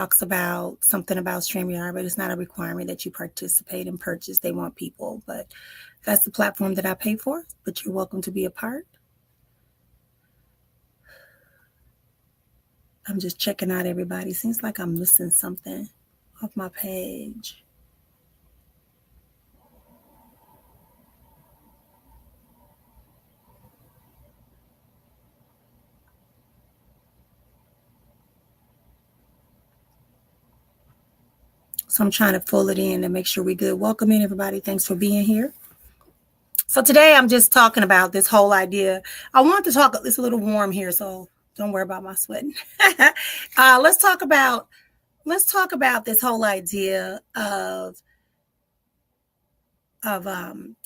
talks about something about StreamYard, but it's not a requirement that you participate and purchase. They want people, but that's the platform that I pay for, but you're welcome to be a part. I'm just checking out everybody. Seems like I'm missing something off my page. So I'm trying to pull it in and make sure we're good. Welcome in, everybody. Thanks for being here. So today I'm just talking about this whole idea. I want to talk, it's a little warm here, so don't worry about my sweating. Let's talk about this whole idea of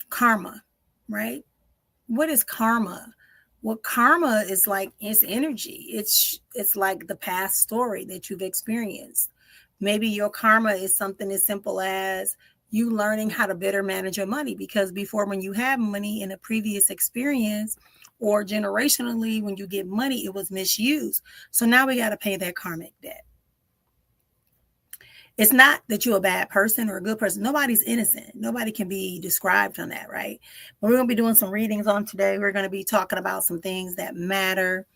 karma, right? What is karma? Well, karma is like, it's energy. It's like the past story that you've experienced. Maybe your karma is something as simple as you learning how to better manage your money, because before, when you have money in a previous experience or generationally, when you get money, it was misused. So now we got to pay that karmic debt. It's not that you're a bad person or a good person. Nobody's innocent. Nobody can be described on that, right? But we're going to be doing some readings on today. We're going to be talking about some things that matter.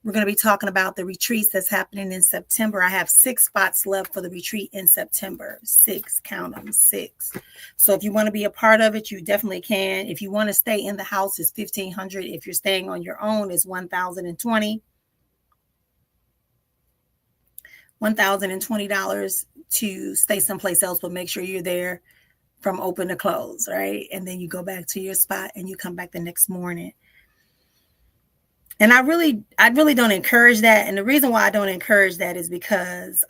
We're going to be talking about the retreats that's happening in September. I have 6 spots left for the retreat in September. 6, count them, 6. So if you want to be a part of it, you definitely can. If you want to stay in the house, it's $1,500. If you're staying on your own, it's $1,020. $1,020 to stay someplace else, but make sure you're there from open to close, right? And then you go back to your spot and you come back the next morning. And I really don't encourage that. And the reason why I don't encourage that is because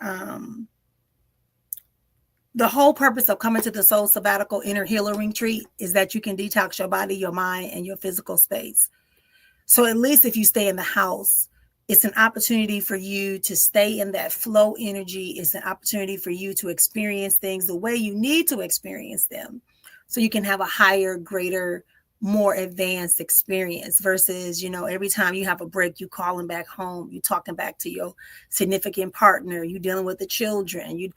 the whole purpose of coming to the Soul Sabbatical Inner Healer Retreat is that you can detox your body, your mind, and your physical space. So at least if you stay in the house, it's an opportunity for you to stay in that flow energy. It's an opportunity for you to experience things the way you need to experience them, so you can have a higher, greater, more advanced experience versus, every time you have a break, you calling back home, you talking back to your significant partner, you dealing with the children.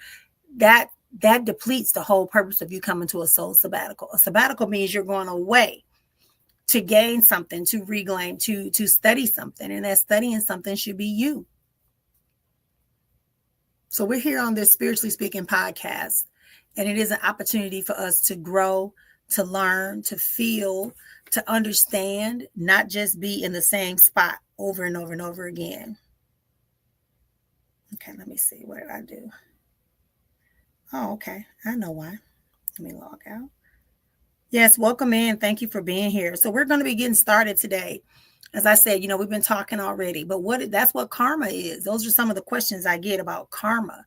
That depletes the whole purpose of you coming to a soul sabbatical. A sabbatical means you're going away to gain something, to reclaim, to study something. And that studying something should be you. So we're here on this Spiritually Speaking podcast, and it is an opportunity for us to grow, to learn, to feel, to understand, not just be in the same spot over and over and over again. Okay, let me see. What did I do? Oh, okay. I know why. Let me log out. Yes, welcome in. Thank you for being here. So we're going to be getting started today. As I said, we've been talking already, but that's what karma is. Those are some of the questions I get about karma.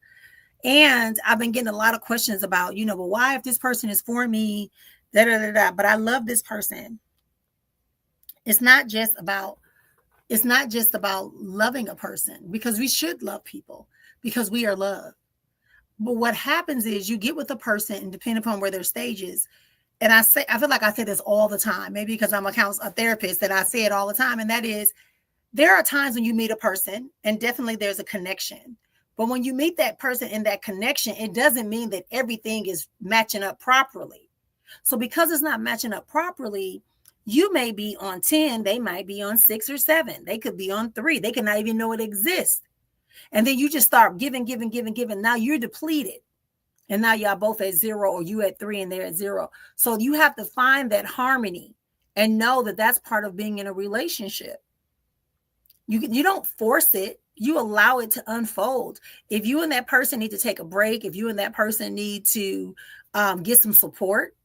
And I've been getting a lot of questions about, well, why, if this person is for me, but I love this person. It's not just about loving a person, because we should love people because we are loved. But what happens is you get with a person, and depending upon where their stage is, and I feel like I say this all the time, maybe because I'm a therapist, that I say it all the time. And that is, there are times when you meet a person and definitely there's a connection. But when you meet that person in that connection, it doesn't mean that everything is matching up properly. So because it's not matching up properly, you may be on 10, they might be on 6 or 7. They could be on 3. They cannot even know it exists. And then you just start giving. Now you're depleted. And now y'all both at 0, or you at 3 and they're at 0. So you have to find that harmony and know that that's part of being in a relationship. You don't force it. You allow it to unfold. If you and that person need to take a break, if you and that person need to get some support,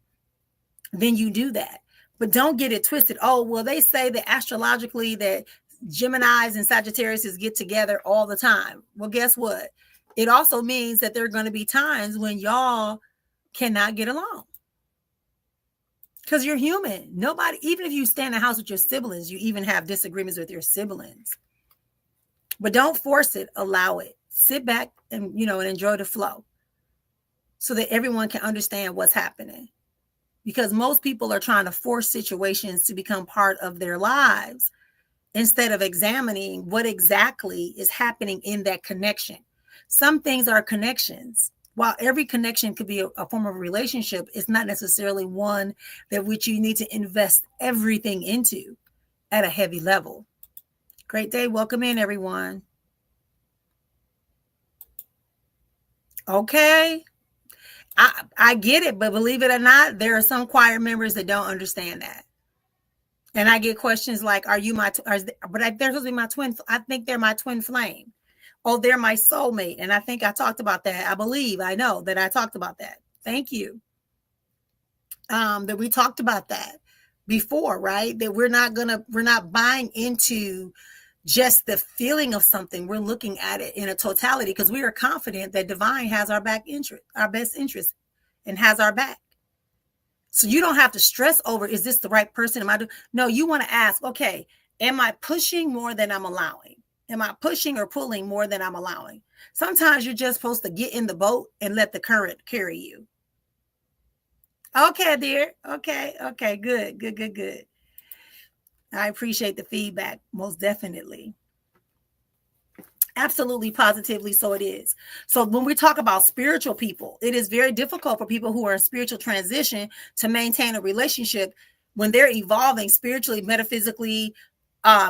then you do that. But don't get it twisted. Oh, well, they say that astrologically that Geminis and Sagittarius get together all the time. Well, guess what? It also means that there are going to be times when y'all cannot get along, because you're human. Nobody, even if you stay in the house with your siblings, you even have disagreements with your siblings. But don't force it. Allow it. Sit back and, and enjoy the flow, so that everyone can understand what's happening. Because most people are trying to force situations to become part of their lives instead of examining what exactly is happening in that connection. Some things are connections. While every connection could be a form of a relationship, it's not necessarily one that which you need to invest everything into at a heavy level. Great day. Welcome in, everyone. Okay. I get it, but believe it or not, there are some choir members that don't understand that. And I get questions like, "Are you my?" They're supposed to be my twin. I think they're my twin flame. Oh, they're my soulmate. And I think I talked about that. I know that I talked about that. Thank you. That we talked about that before, right? That we're not buying into just the feeling of something. We're looking at it in a totality because we are confident that divine has our best interest, and has our back. So you don't have to stress over, is this the right person? No, you want to ask, okay, am I pushing more than I'm allowing? Am I pushing or pulling more than I'm allowing? Sometimes you're just supposed to get in the boat and let the current carry you. Okay, dear. Okay. Good. I appreciate the feedback, most definitely. Absolutely, positively, so it is. So when we talk about spiritual people, it is very difficult for people who are in spiritual transition to maintain a relationship when they're evolving spiritually, metaphysically,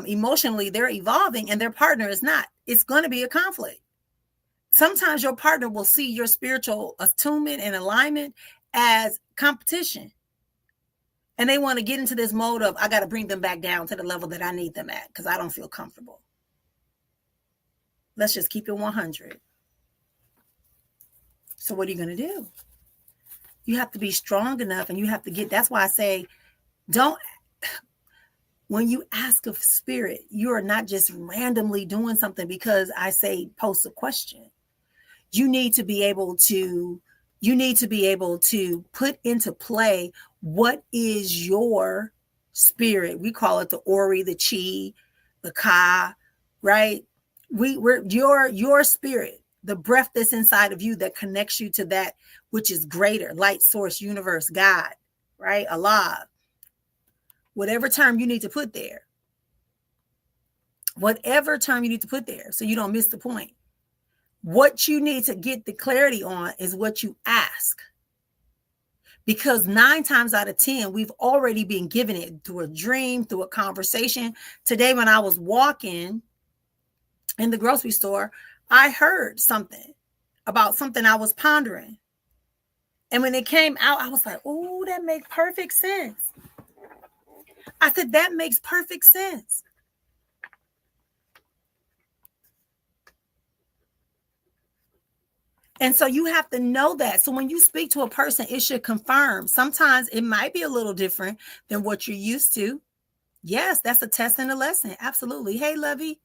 emotionally. They're evolving and their partner is not. It's going to be a conflict. Sometimes your partner will see your spiritual attunement and alignment as competition. And they want to get into this mode of, I got to bring them back down to the level that I need them at because I don't feel comfortable. Let's just keep it 100. So what are you going to do? You have to be strong enough, and you have to that's why I say, when you ask of spirit, you are not just randomly doing something because I say post a question. You need to be able to put into play what is your spirit. We call it the Ori, the Chi, the Ka, right? We're your spirit, the breath that's inside of you that connects you to that which is greater, light source, universe, God, right? Allah. Whatever term you need to put there. Whatever term you need to put there so you don't miss the point. What you need to get the clarity on is what you ask. Because 9 times out of 10, we've already been given it through a dream, through a conversation. Today, when I was walking in the grocery store, I heard something about something I was pondering. And when it came out, I was like, oh, that makes perfect sense. I said, that makes perfect sense. And so you have to know that. So when you speak to a person, it should confirm. Sometimes it might be a little different than what you're used to. Yes, that's a test and a lesson. Absolutely. Hey, Lovey.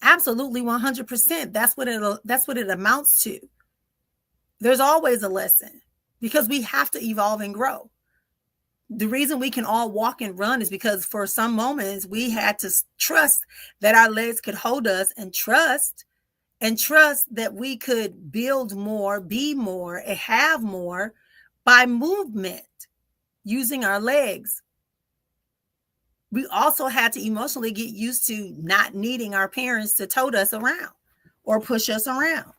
Absolutely, 100%. That's what it amounts to. There's always a lesson because we have to evolve and grow. The reason we can all walk and run is because for some moments we had to trust that our legs could hold us, and trust that we could build more, be more, and have more by movement using our legs. We also had to emotionally get used to not needing our parents to tote us around or push us around.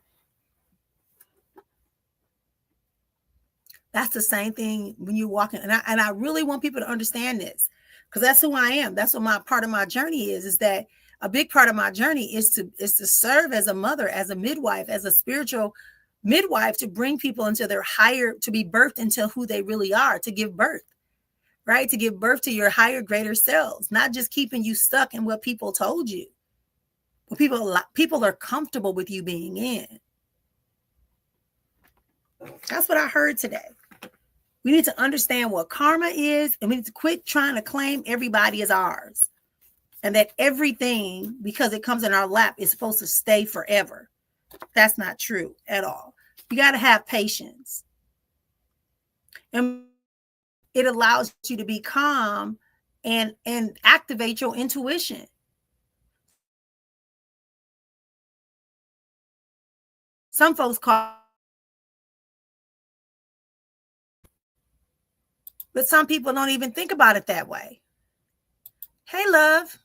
That's the same thing when you're walking. And I really want people to understand this, because that's who I am. That's what part of my journey is that a big part of my journey is to serve as a mother, as a midwife, as a spiritual midwife, to bring people into their higher, to be birthed into who they really are, to give birth, right? To give birth to your higher, greater selves, not just keeping you stuck in what people told you. But people are comfortable with you being in. That's what I heard today. We need to understand what karma is, and we need to quit trying to claim everybody as ours. And that everything, because it comes in our lap, is supposed to stay forever. That's not true at all. You got to have patience. And it allows you to be calm and activate your intuition. Some folks call, but some people don't even think about it that way. Hey, love.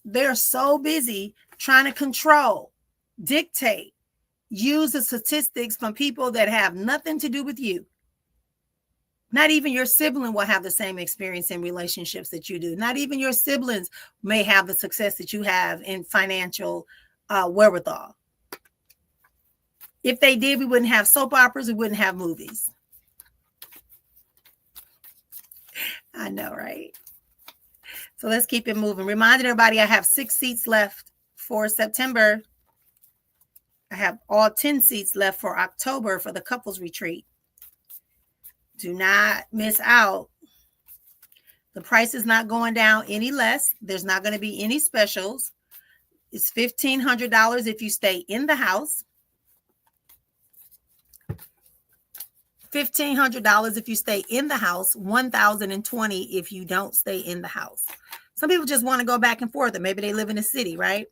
They're so busy trying to control, dictate, use the statistics from people that have nothing to do with you. Not even your sibling will have the same experience in relationships that you do. Not even your siblings may have the success that you have in financial wherewithal. If they did, we wouldn't have soap operas, we wouldn't have movies. I know, right? So let's keep it moving. Reminding everybody I have 6 seats left for September. I have all 10 seats left for October for the couples retreat. Do not miss out. The price is not going down any less. There's not going to be any specials. It's $1,500 if you stay in the house. $1,500 if you stay in the house. $1,020 if you don't stay in the house. Some people just want to go back and forth, or maybe they live in a city, right?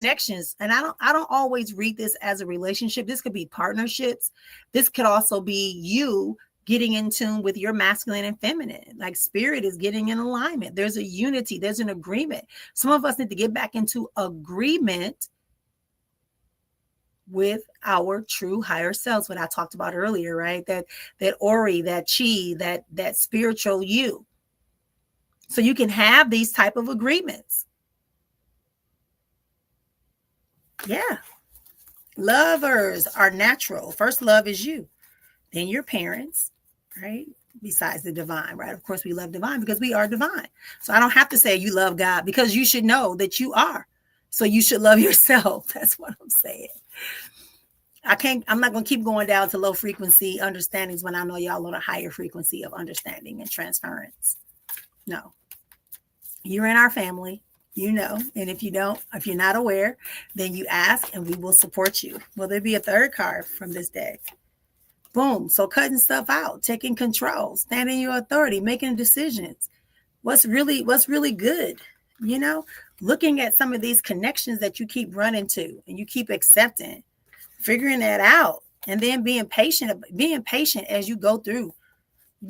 Connections, and I don't always read this as a relationship. This could be partnerships. This could also be you getting in tune with your masculine and feminine. Like spirit is getting in alignment. There's a unity. There's an agreement. Some of us need to get back into agreement with our true higher selves, what I talked about earlier, right? That Ori, that Chi, that spiritual you. So you can have these type of agreements. Yeah. Lovers are natural. First love is you, then your parents, right? Besides the divine, right? Of course, we love divine because we are divine. So I don't have to say you love God, because you should know that you are. So you should love yourself. That's what I'm saying. I'm not going to keep going down to low frequency understandings when I know y'all on a higher frequency of understanding and transference. No. You're in our family, you know, and if you're not aware, then you ask and we will support you. Will there be a third card from this deck? Boom. So cutting stuff out, taking control, standing your authority, making decisions. What's really good, you know, looking at some of these connections that you keep running to and you keep accepting, figuring that out, and then being patient as you go through.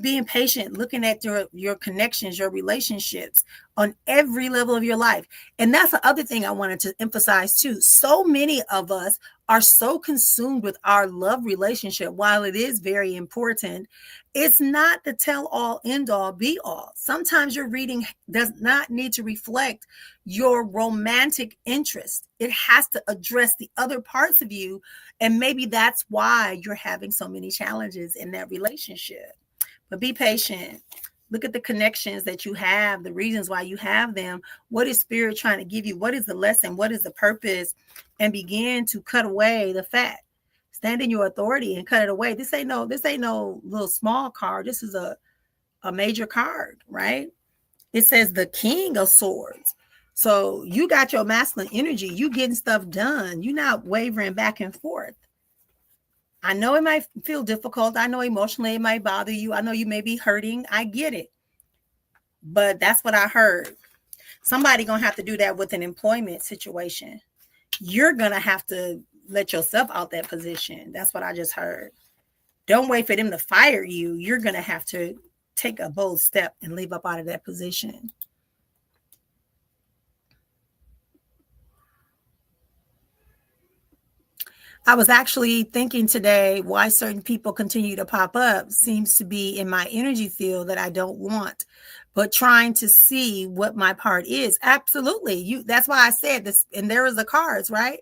Being patient, looking at your connections, your relationships on every level of your life. And that's the other thing I wanted to emphasize too. So many of us are so consumed with our love relationship. While it is very important, it's not the tell all, end all, be all. Sometimes your reading does not need to reflect your romantic interest. It has to address the other parts of you. And maybe that's why you're having so many challenges in that relationship. But be patient. Look at the connections that you have, the reasons why you have them. What is spirit trying to give you? What is the lesson? What is the purpose? And begin to cut away the fat. Stand in your authority and cut it away. This ain't no little small card. This is a major card, right? It says the King of Swords. So you got your masculine energy. You getting stuff done. You're not wavering back and forth. I know it might feel difficult. I know emotionally it might bother you. I know you may be hurting. I get it. But that's what I heard. Somebody going to have to do that with an employment situation. You're going to have to let yourself out that position. That's what I just heard. Don't wait for them to fire you. You're going to have to take a bold step and leave up out of that position. I was actually thinking today why certain people continue to pop up seems to be in my energy field that I don't want, but trying to see what my part is. Absolutely. That's why I said this. And there is the cards, right?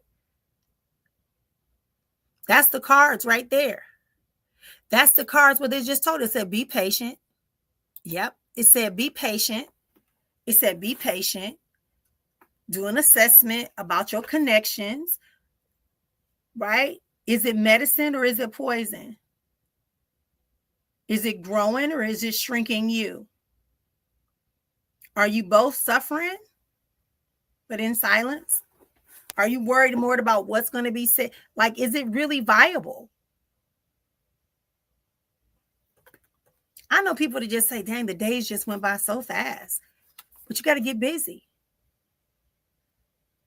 That's the cards right there. That's the cards where they just told us, it said, be patient. Yep. It said, be patient. It said, be patient. Do an assessment about your connections. Right? Is it medicine or is it poison? Is it growing or is it shrinking you? Are you both suffering, but in silence? Are you worried more about what's going to be said? Like, is it really viable? I know people that just say, dang, the days just went by so fast. But you got to get busy.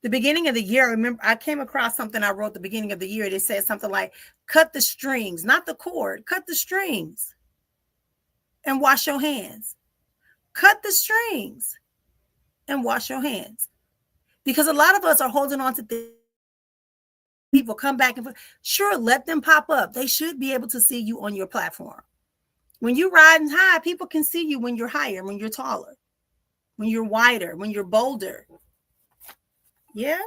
The beginning of the year, I remember I came across something I wrote the beginning of the year. It said something like, cut the strings, not the cord, cut the strings and wash your hands. Cut the strings. and wash your hands. Because a lot of us are holding on to things. People come back and forth. Sure, let them pop up. They should be able to see you on your platform. When you're riding high, people can see you when you're higher, when you're taller, when you're wider, when you're bolder. Yeah?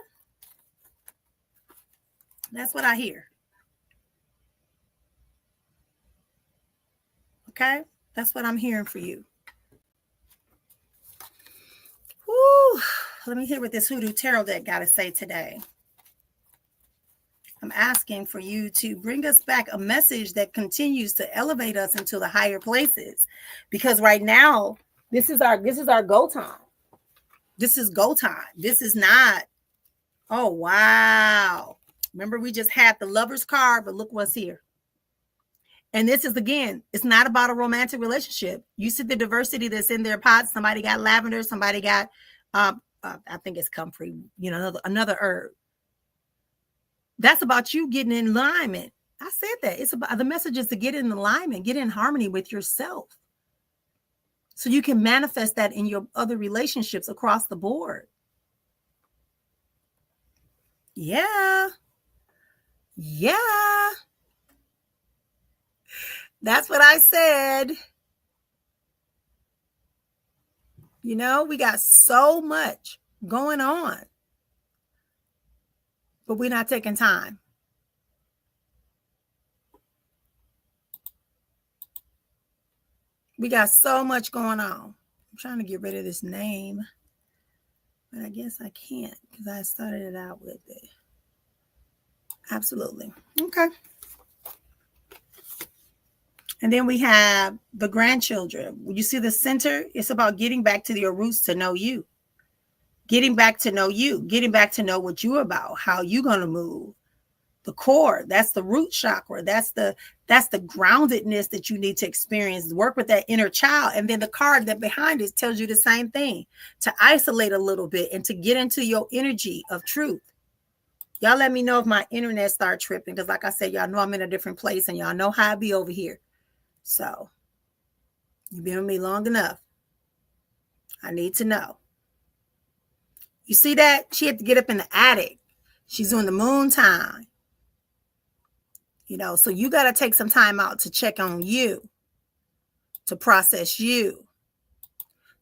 That's what I hear. Okay? That's what I'm hearing for you. Woo. Let me hear what this Hoodoo Tarot deck got to say today. I'm asking for you to bring us back a message that continues to elevate us into the higher places. Because right now, this is our go time. This is go time. This is not, oh, wow. Remember, we just had the Lover's card, but look what's here. And this is, again, it's not about a romantic relationship. You see the diversity that's in their pots. Somebody got lavender. Somebody got, I think it's comfrey, another herb. That's about you getting in alignment. I said that. It's about the message is to get in alignment, get in harmony with yourself. So you can manifest that in your other relationships across the board. Yeah. Yeah. That's what I said. We got so much going on, but we're not taking time. We got so much going on. I'm trying to get rid of this name, but I guess I can't because I started it out with it. Absolutely. Okay. And then we have the grandchildren. When you see the center, it's about getting back to your roots to know you. Getting back to know you. Getting back to know what you're about, how you're going to move. The core, that's the root chakra. That's the groundedness that you need to experience. Work with that inner child. And then the card that behind it tells you the same thing. To isolate a little bit and to get into your energy of truth. Y'all let me know if my internet start tripping. Because like I said, y'all know I'm in a different place. And y'all know how I be over here. So, you've been with me long enough. I need to know. You see that? She had to get up in the attic. She's doing the moon time. So you got to take some time out to check on you, to process you,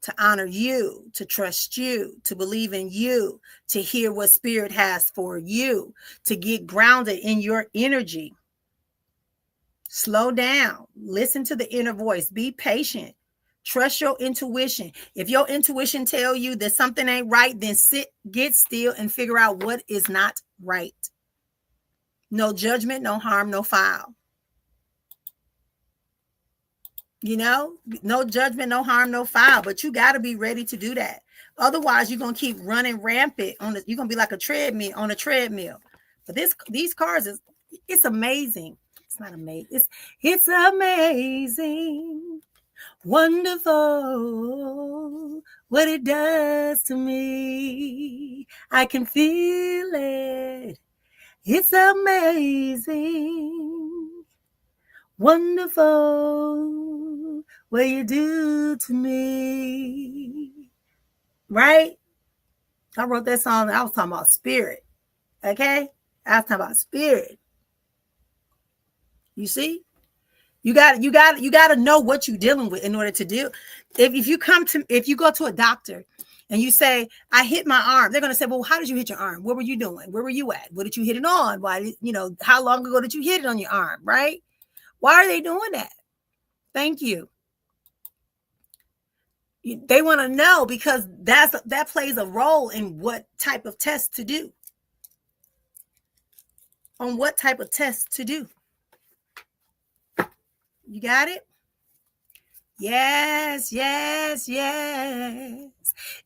to honor you, to trust you, to believe in you, to hear what spirit has for you, to get grounded in your energy. Slow down. Listen to the inner voice. Be patient. Trust your intuition. If your intuition tell you that something ain't right, then get still and figure out what is not right. No judgment, no harm, no foul. No judgment, no harm, no foul. But you got to be ready to do that. Otherwise, you're going to keep running rampant you're going to be like a treadmill. But these cars it's amazing. It's not amazing. It's amazing. Wonderful what it does to me. I can feel it. It's amazing. Wonderful what you do to me. Right? I wrote that song. I was talking about spirit. Okay? I was talking about spirit. You see? You got to know what you're dealing with in order to do. If you go to a doctor and you say, I hit my arm, they're going to say, well, how did you hit your arm? What were you doing? Where were you at? What did you hit it on? Why, how long ago did you hit it on your arm? Right? Why are they doing that? Thank you. They want to know because that plays a role in what type of test to do. On what type of test to do. You got it? Yes.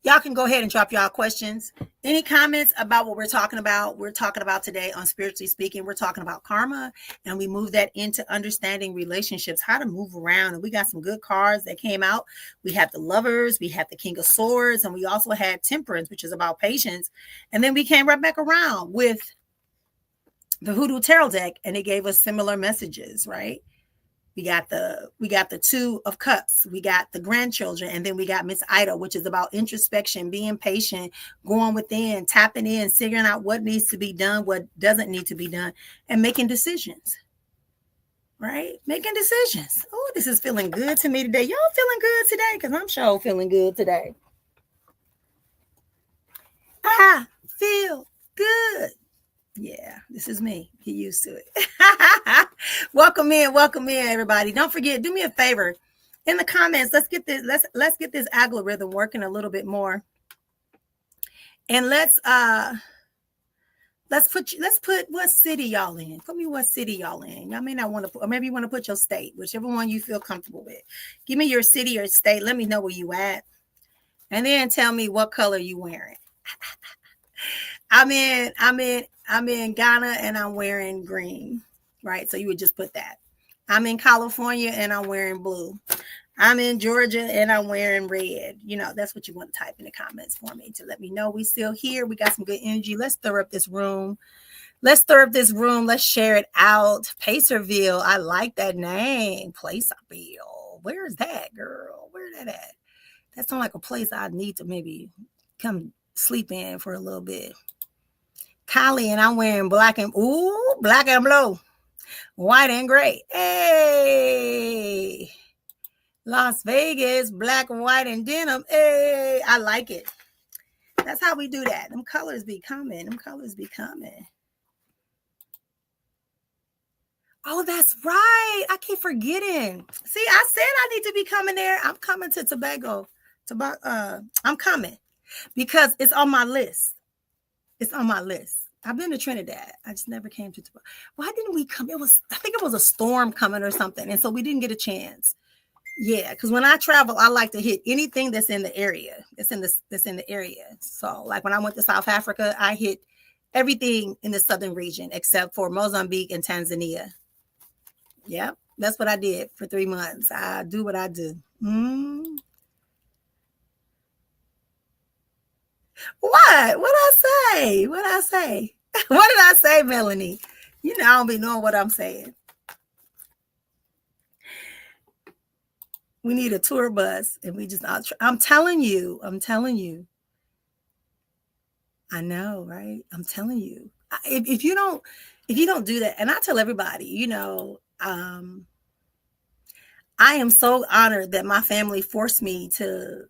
Y'all can go ahead and drop y'all questions. Any comments about what we're talking about? We're talking about today on Spiritually Speaking. We're talking about karma, and we move that into understanding relationships, how to move around. And we got some good cards that came out. We have the Lovers, we have the King of Swords, and we also had Temperance, which is about patience. And then we came right back around with the Hoodoo Tarot deck, and it gave us similar messages, right? We got the Two of Cups. We got the grandchildren, and then we got Miss Ida, which is about introspection, being patient, going within, tapping in, figuring out what needs to be done, what doesn't need to be done, and making decisions. Right? Making decisions. Oh, this is feeling good to me today. Y'all feeling good today? Because I'm sure feeling good today. I feel good. Yeah, this is me. Get used to it. Welcome in, everybody. Don't forget, do me a favor. In the comments, let's get this algorithm working a little bit more. And let's put what city y'all in. Put me what city y'all in. Y'all may not want to put, or maybe you want to put your state, whichever one you feel comfortable with. Give me your city or state. Let me know where you at. And then tell me what color you wearing. I'm in Ghana and I'm wearing green. Right? So you would just put that. I'm in California and I'm wearing blue. I'm in Georgia and I'm wearing red. You know, that's what you want to type in the comments for me to let me know we still here. We got some good energy. Let's stir up this room. Let's share it out. Pacerville. I like that name. Placerville. Where is that, girl? Where's that at? That sounds like a place I need to maybe come sleep in for a little bit. Kylie, and I'm wearing black and blue. White and gray. Hey. Las Vegas, black and white and denim. Hey, I like it. That's how we do that. Them colors be coming. Oh, that's right. I keep forgetting. See, I said I need to be coming there. I'm coming to Tobago. I'm coming because it's on my list. I've been to Trinidad. I just never came to Tobago. Why didn't we come? I think it was a storm coming or something. And so we didn't get a chance. Yeah, because when I travel, I like to hit anything that's in the area. That's in the area. So, like when I went to South Africa, I hit everything in the southern region except for Mozambique and Tanzania. Yep, that's what I did for 3 months. I do what I do. What? What I say? What did I say, Melanie? You know I don't be knowing what I'm saying. We need a tour bus, and we just. I'm telling you. I know, right? I'm telling you. If you don't do that, and I tell everybody, you know, I am so honored that my family forced me to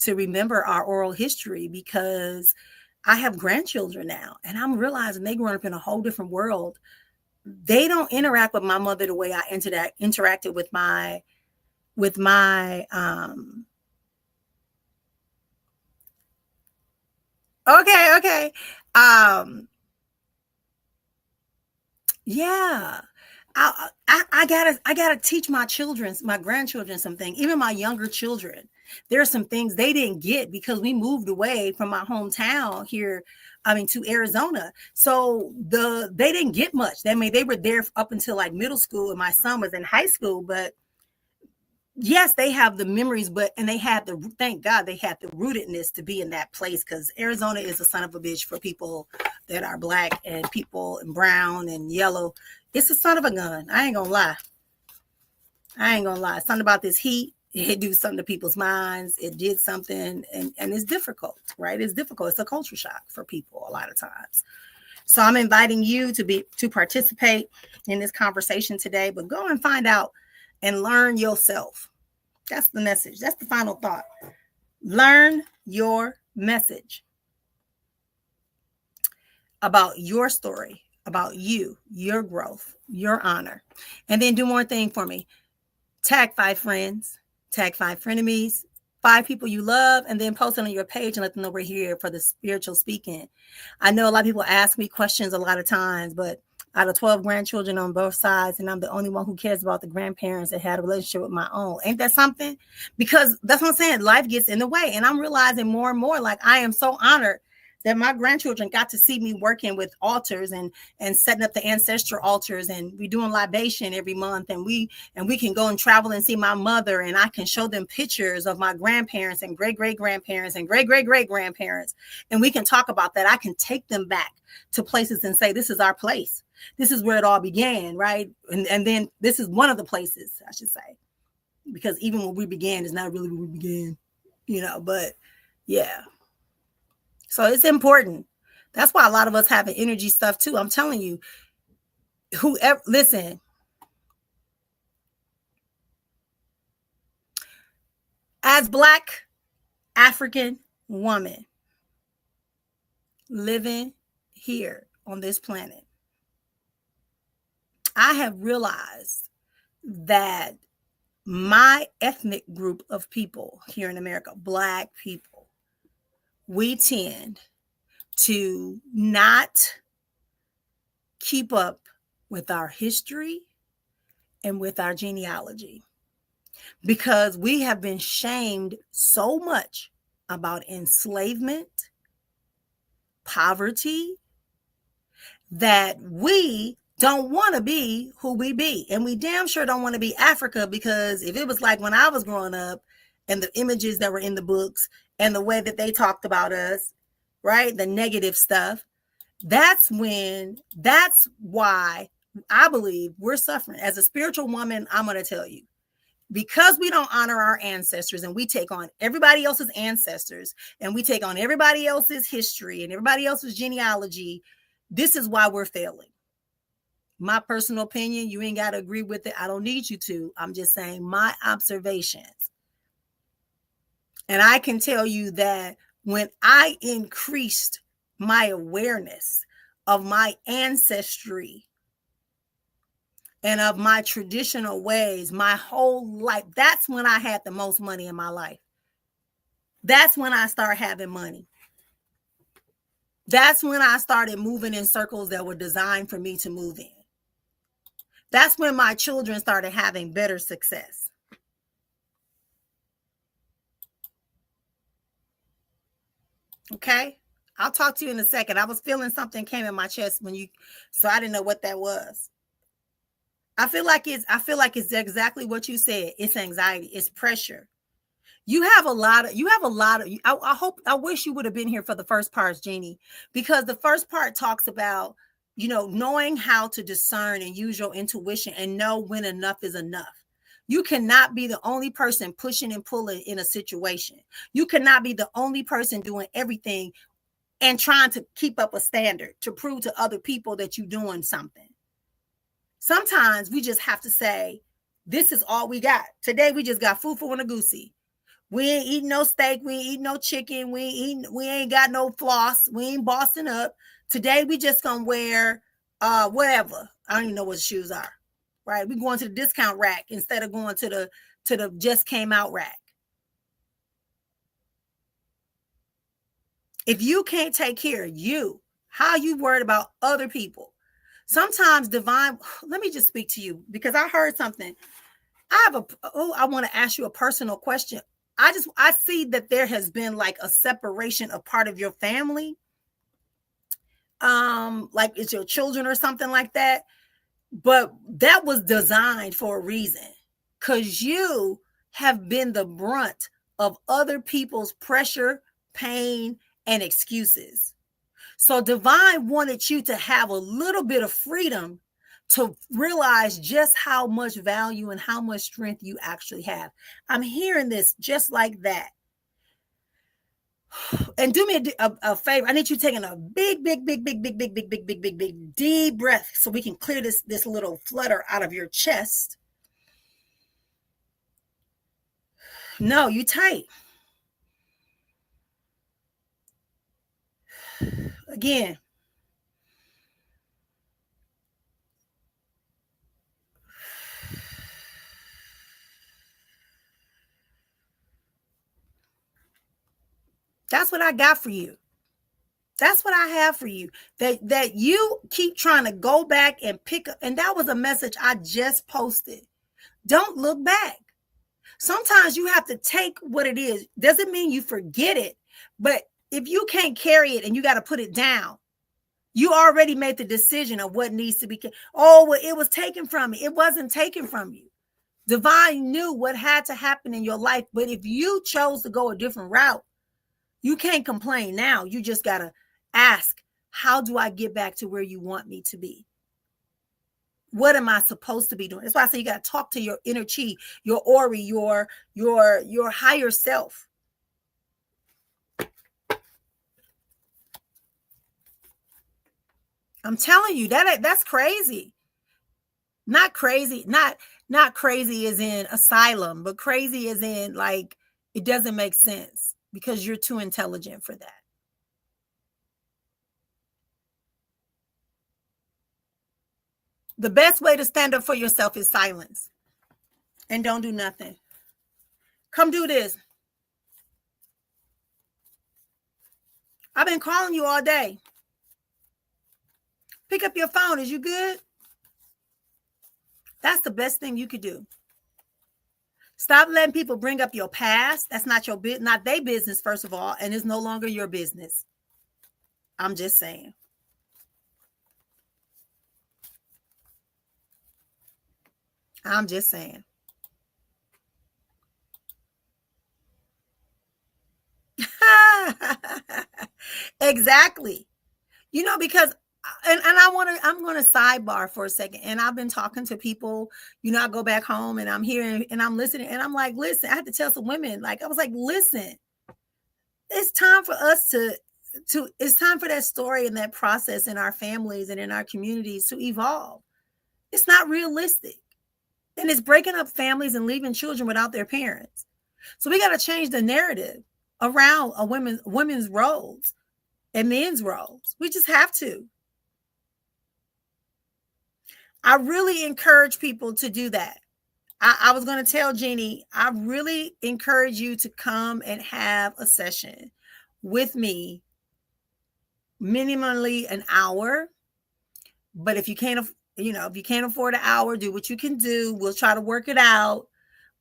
remember our oral history because I have grandchildren now, and I'm realizing they grew up in a whole different world. They don't interact with my mother the way I interacted with my okay. Yeah. I gotta teach my grandchildren something, even my younger children. There are some things they didn't get because we moved away from my hometown here, to Arizona. So they didn't get much. They were there up until like middle school, and my son was in high school, but yes, they have the memories, and thank God they had the rootedness to be in that place, because Arizona is a son of a bitch for people that are black and people in brown and yellow. It's a son of a gun. I ain't gonna lie. Something about this heat, it do something to people's minds. It did something, and it's difficult, right? It's difficult. It's a culture shock for people a lot of times. So I'm inviting you to participate in this conversation today, but go and find out and learn yourself. That's the message. That's the final thought. Learn your message about your story, about you, your growth, your honor. And then do one thing for me. Tag 5 friends, tag 5 frenemies, 5 people you love, and then post it on your page and let them know we're here for the spiritual speaking. I know a lot of people ask me questions a lot of times, but out of 12 grandchildren on both sides, and I'm the only one who cares about the grandparents that had a relationship with my own. Ain't that something? Because that's what I'm saying. Life gets in the way. And I'm realizing more and more, like, I am so honored that my grandchildren got to see me working with altars and setting up the ancestral altars, and we doing libation every month, and we can go and travel and see my mother, and I can show them pictures of my grandparents and great-great-grandparents and great-great-great-grandparents, and we can talk about that. I can take them back to places and say, this is our place. This is where it all began, right? And then this is one of the places, I should say, because even when we began is not really where we began, but yeah. So it's important. That's why a lot of us have an energy stuff too. I'm telling you, whoever, listen, as Black African woman living here on this planet, I have realized that my ethnic group of people here in America, Black people, we tend to not keep up with our history and with our genealogy, because we have been shamed so much about enslavement, poverty, that we don't want to be who we be. And we damn sure don't want to be Africa, because if it was like when I was growing up and the images that were in the books and the way that they talked about us, right, the negative stuff, that's why I believe we're suffering. As a spiritual woman, I'm going to tell you, because we don't honor our ancestors and we take on everybody else's ancestors and we take on everybody else's history and everybody else's genealogy, this is why we're failing. My personal opinion, you ain't got to agree with it. I don't need you to. I'm just saying my observations. And I can tell you that when I increased my awareness of my ancestry and of my traditional ways, my whole life, that's when I had the most money in my life. That's when I started having money. That's when I started moving in circles that were designed for me to move in. That's when my children started having better success. Okay? I'll talk to you in a second. I was feeling something came in my chest so I didn't know what that was. I feel like it's exactly what you said. It's anxiety. It's pressure. I wish you would have been here for the first part, Jeannie, because the first part talks about, knowing how to discern and use your intuition and know when enough is enough. You cannot be the only person pushing and pulling in a situation. You cannot be the only person doing everything and trying to keep up a standard to prove to other people that you're doing something. Sometimes we just have to say, this is all we got. Today we just got fufu and a goosey. We ain't eating no steak. We ain't eating no chicken. We ain't got no floss. We ain't bossing up. Today we just gonna wear whatever. I don't even know what shoes are. Right? We going to the discount rack instead of going to the just came out rack. If you can't take care of you, how you worried about other people? Sometimes divine, let me just speak to you because I heard something. I want to ask you a personal question. I see that there has been like a separation of part of your family. Like it's your children or something like that. But that was designed for a reason, because you have been the brunt of other people's pressure, pain, and excuses. So divine wanted you to have a little bit of freedom to realize just how much value and how much strength you actually have. I'm hearing this just like that. And do me a favor. I need you taking a big deep breath so we can clear this little flutter out of your chest. No, you tight. Again. That's what I got for you. That's what I have for you. That you keep trying to go back and pick up. And that was a message I just posted. Don't look back. Sometimes you have to take what it is. Doesn't mean you forget it, but if you can't carry it and you got to put it down, you already made the decision of what needs to be. Oh, well, it was taken from me. It wasn't taken from you. Divine knew what had to happen in your life. But if you chose to go a different route, you can't complain now. You just got to ask, how do I get back to where you want me to be? What am I supposed to be doing? That's why I say you got to talk to your inner chi, your Ori, your higher self. I'm telling you, that's crazy. Not crazy, not crazy as in asylum, but crazy as in like it doesn't make sense because you're too intelligent for that. The best way to stand up for yourself is silence and don't do nothing. Come do this. I've been calling you all day. Pick up your phone. Is you good? That's the best thing you could do. Stop letting people bring up your past. That's not your business, not their business, first of all, and it's no longer your business. I'm just saying. I'm just saying. Exactly. You know, because and I'm going to sidebar for a second. And I've been talking to people, you know, I go back home and I'm hearing and I'm listening and I'm like, listen, I had to tell some women, like, I was like, listen, it's time for us to it's time for that story and that process in our families and in our communities to evolve. It's not realistic. And it's breaking up families and leaving children without their parents. So we got to change the narrative around a women's roles and men's roles. We just have to. I really encourage people to do that. I was going to tell Jeannie, I really encourage you to come and have a session with me, minimally an hour. But if you can't, if you can't afford an hour, do what you can do. We'll try to work it out.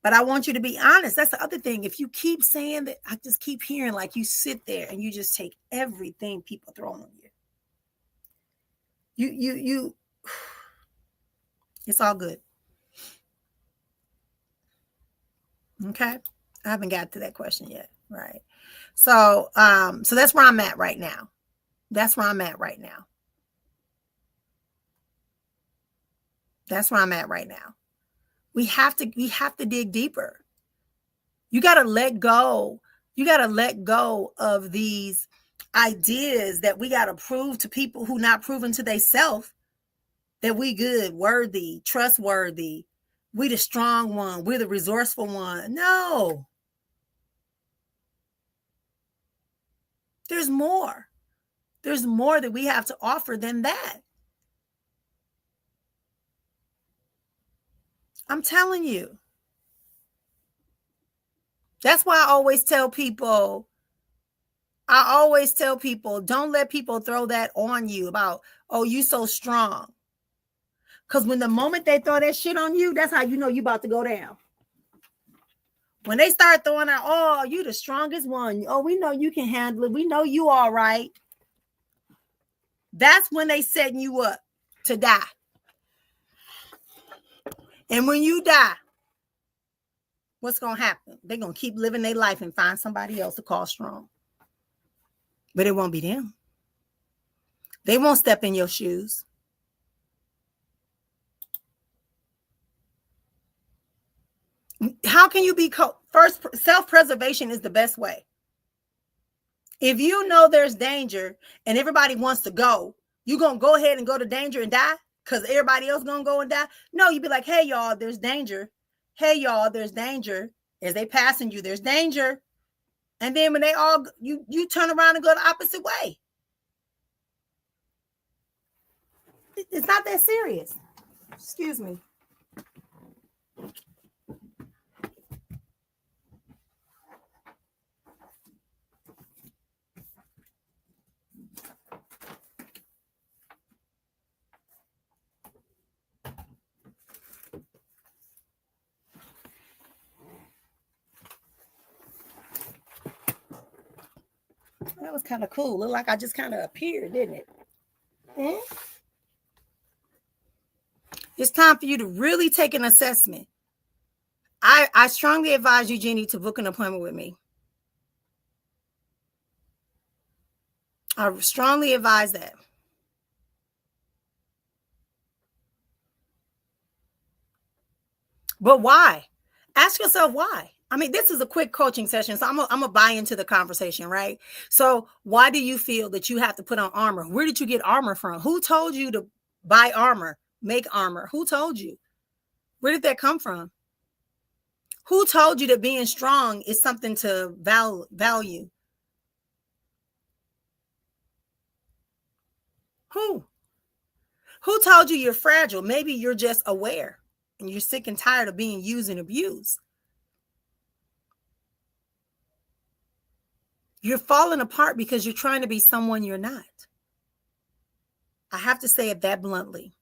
But I want you to be honest. That's the other thing. If you keep saying that, I just keep hearing like you sit there and you just take everything people throw on you. You it's all good. Okay. I haven't got to that question yet. Right. So that's where I'm at right now. That's where I'm at right now. That's where I'm at right now. We have to dig deeper. You got to let go. You got to let go of these ideas that we got to prove to people who not proven to themselves that we good, worthy, trustworthy. We the strong one. We're the resourceful one. No. There's more. There's more that we have to offer than that. I'm telling you. That's why I always tell people, don't let people throw that on you about, oh, you so strong. Because when the moment they throw that shit on you, that's how you know you about to go down. When they start throwing out, oh, you the strongest one. Oh, we know you can handle it. We know you all right. That's when they setting you up to die. And when you die, what's going to happen? They're going to keep living their life and find somebody else to call strong. But it won't be them. They won't step in your shoes. How can you be first? Self-preservation is the best way. If you know there's danger and everybody wants to go, you gonna go ahead and go to danger and die because everybody else gonna go and die? No, you be like, hey y'all, there's danger. Hey y'all, there's danger. As they passing you, there's danger. And then when they all you turn around and go the opposite way. It's not that serious. Excuse me. That was kind of cool. Looked like I just kind of appeared, didn't it? Mm-hmm. It's time for you to really take an assessment. I strongly advise you, Jenny, to book an appointment with me. I strongly advise that. But why? Ask yourself why. I mean, this is a quick coaching session, so I'm gonna buy into the conversation, right? So why do you feel that you have to put on armor? Where did you get armor from? Who told you to buy armor, make armor? Who told you? Where did that come from? Who told you that being strong is something to value? Who? Who told you you're fragile? Maybe you're just aware and you're sick and tired of being used and abused. You're falling apart because you're trying to be someone you're not. I have to say it that bluntly.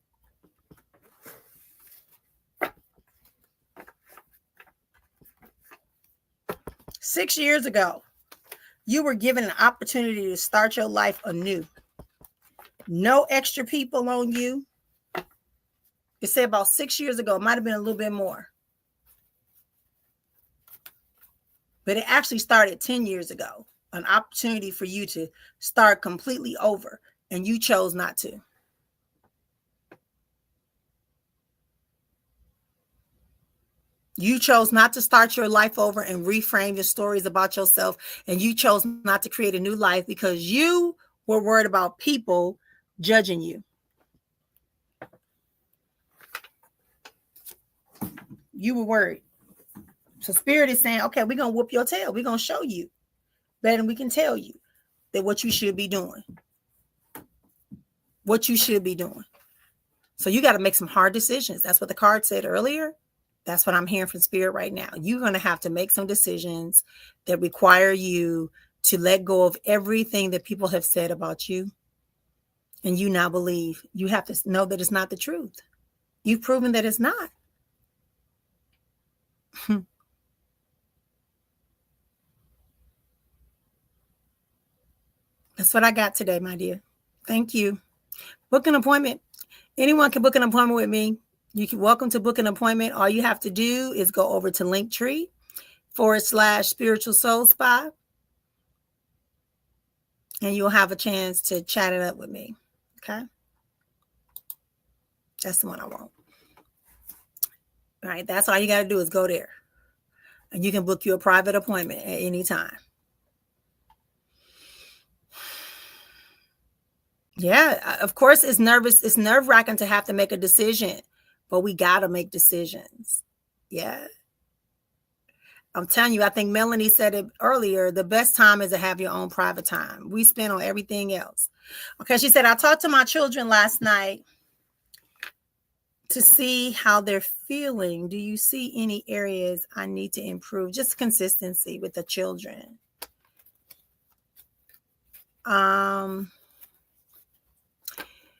Six years ago, you were given an opportunity to start your life anew. No extra people on you. It said about 6 years ago, it might have been a little bit more. But it actually started 10 years ago. An opportunity for you to start completely over, and you chose not to. You chose not to start your life over and reframe the stories about yourself, and you chose not to create a new life because you were worried about people judging you. You were worried. So Spirit is saying, okay, we're going to whoop your tail. We're going to show you better than we can tell you that what you should be doing. What you should be doing. So you got to make some hard decisions. That's what the card said earlier. That's what I'm hearing from Spirit right now. You're going to have to make some decisions that require you to let go of everything that people have said about you. And you now believe. You have to know that it's not the truth. You've proven that it's not. That's what I got today, my dear. Thank you. Book an appointment. Anyone can book an appointment with me. You can welcome to book an appointment. All you have to do is go over to Linktree/Spiritual Soul Spa. And you'll have a chance to chat it up with me. Okay. That's the one I want. All right. That's all you got to do is go there. And you can book you a private appointment at any time. Yeah, of course, it's nerve-wracking to have to make a decision, but we got to make decisions. Yeah. I'm telling you, I think Melanie said it earlier, the best time is to have your own private time. We spend on everything else. Okay, she said, I talked to my children last night to see how they're feeling. Do you see any areas I need to improve? Just consistency with the children.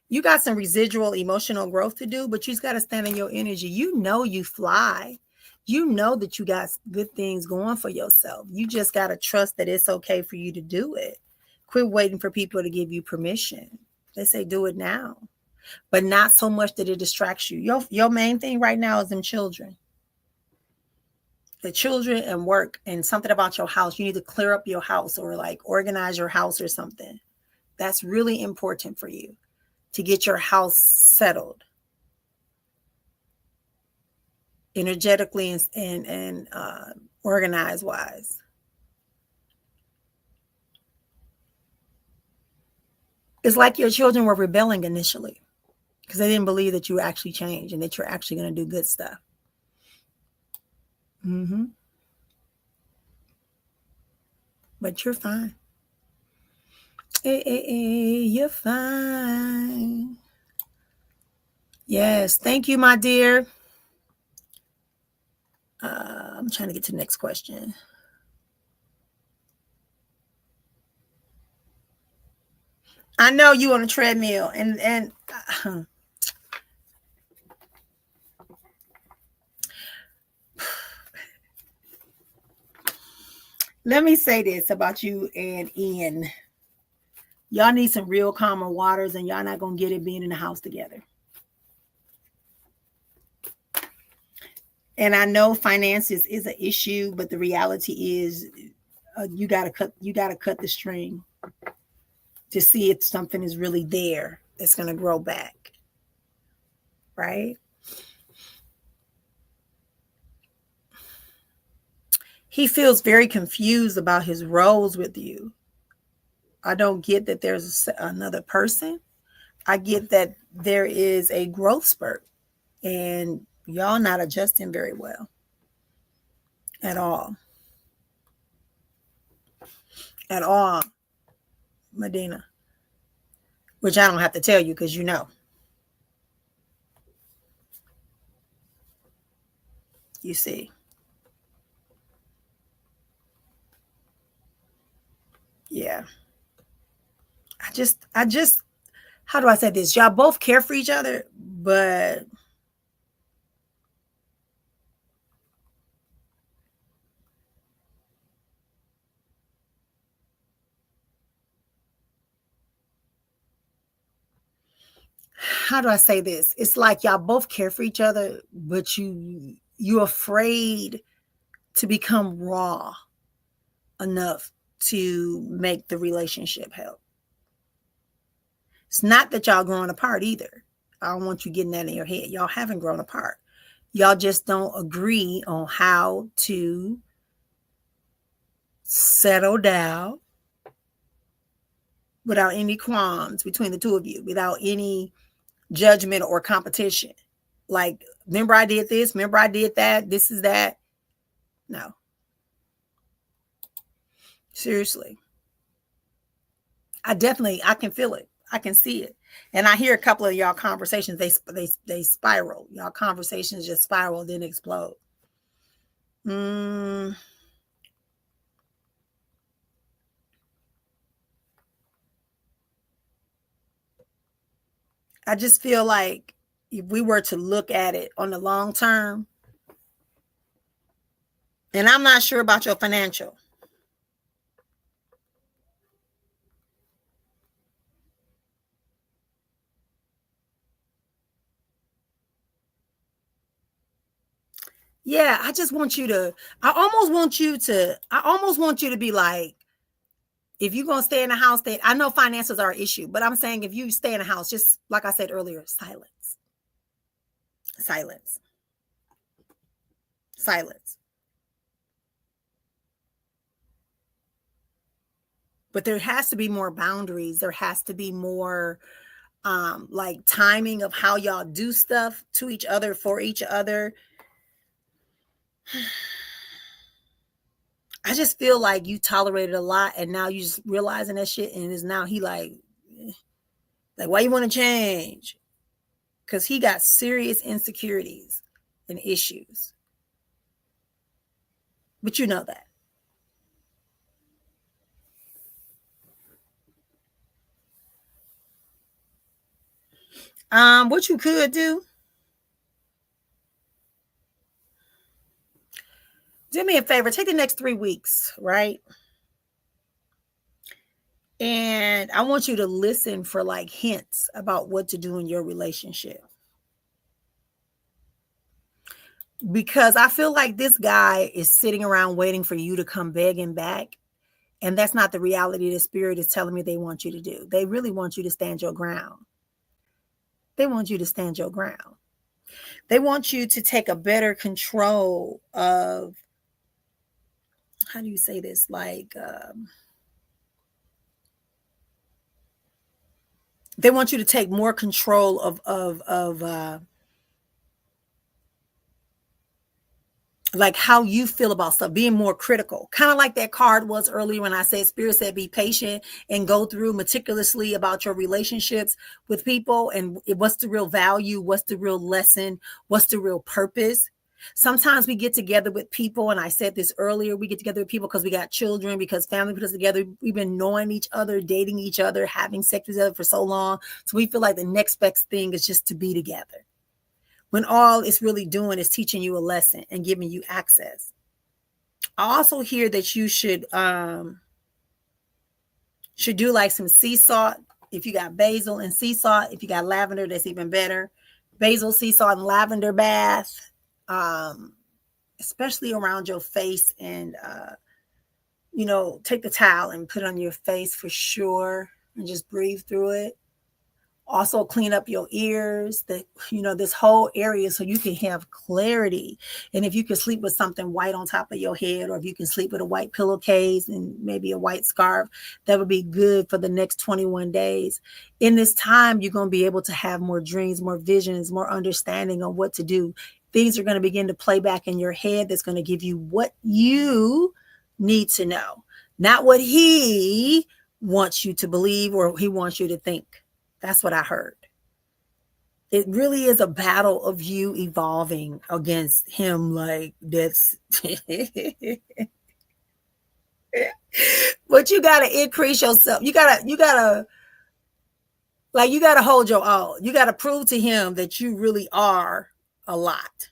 You got some residual emotional growth to do, but you just got to stand in your energy. You know you fly. You know that you got good things going for yourself. You just got to trust that it's okay for you to do it. Quit waiting for people to give you permission. They say do it now, but not so much that it distracts you. Your main thing right now is them children. The children and work and something about your house. You need to clear up your house or like organize your house or something. That's really important for you to get your house settled energetically and organized wise. It's like your children were rebelling initially because they didn't believe that you would actually change and that you're actually going to do good stuff. Mm-hmm. But you're fine. Hey, you're fine. Yes. Thank you, my dear. I'm trying to get to the next question. I know you on a treadmill and let me say this about you and Ian. Y'all need some real calmer waters, and y'all not going to get it being in the house together. And I know finances is an issue, but the reality is you got to cut the string to see if something is really there that's going to grow back. Right? He feels very confused about his roles with you. I don't get that there's another person. I get that there is a growth spurt and y'all not adjusting very well at all. At all, Medina. Which I don't have to tell you because you know. You see. Yeah. I just, how do I say this? Y'all both care for each other, but how do I say this? It's like y'all both care for each other, but you're afraid to become raw enough to make the relationship help. It's not that y'all growing apart either. I don't want you getting that in your head. Y'all haven't grown apart. Y'all just don't agree on how to settle down without any qualms between the two of you, without any judgment or competition. Like, remember I did this, remember I did that, this is that. No. Seriously. I can feel it. I can see it. And I hear a couple of y'all conversations, they spiral. Y'all conversations just spiral, then explode. I just feel like if we were to look at it on the long term, and I'm not sure about your financial. Yeah, I almost want you to be like, if you're going to stay in the house, I know finances are an issue, but I'm saying if you stay in the house, just like I said earlier, silence. Silence. Silence. But there has to be more boundaries. There has to be more like timing of how y'all do stuff to each other, for each other. I just feel like you tolerated a lot and now you just realizing that shit, and is now he like why you want to change? Because he got serious insecurities and issues. But you know that. What you could do me a favor, take the next 3 weeks, right? And I want you to listen for like hints about what to do in your relationship. Because I feel like this guy is sitting around waiting for you to come begging back. And that's not the reality the spirit is telling me they want you to do. They really want you to stand your ground. They want you to stand your ground. They want you to take a better control of, how do you say this? Like, they want you to take more control of like how you feel about stuff, being more critical, kind of like that card was earlier when I said spirit said be patient and go through meticulously about your relationships with people and what's the real value, what's the real lesson, what's the real purpose. Sometimes we get together with people, and I said this earlier, we get together with people because we got children, because family put us together. We've been knowing each other, dating each other, having sex with each other for so long. So we feel like the next best thing is just to be together, when all it's really doing is teaching you a lesson and giving you access. I also hear that you should Should do like some sea salt. If you got basil and sea salt, if you got lavender, that's even better. Basil, sea salt, and lavender bath, especially around your face. And, take the towel and put it on your face for sure and just breathe through it. Also clean up your ears, this whole area, so you can have clarity. And if you can sleep with something white on top of your head, or if you can sleep with a white pillowcase and maybe a white scarf, that would be good for the next 21 days. In this time, you're going to be able to have more dreams, more visions, more understanding on what to do. Things are going to begin to play back in your head that's going to give you what you need to know, not what he wants you to believe or he wants you to think. That's what I heard. It really is a battle of you evolving against him. Like that's, but you got to increase yourself. You gotta hold your own. You got to prove to him that you really are a lot,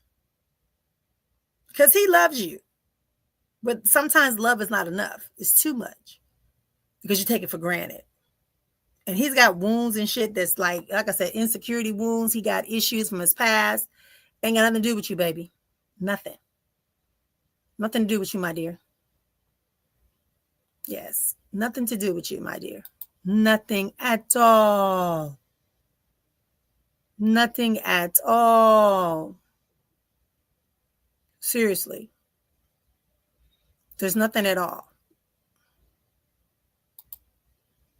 because he loves you. But sometimes love is not enough. It's too much because you take it for granted. And he's got wounds and shit that's like I said, insecurity wounds. He got issues from his past. Ain't got nothing to do with you, baby. Nothing. Nothing to do with you, my dear. Yes. Nothing to do with you, my dear. Nothing at all. Nothing at all. Seriously. There's nothing at all.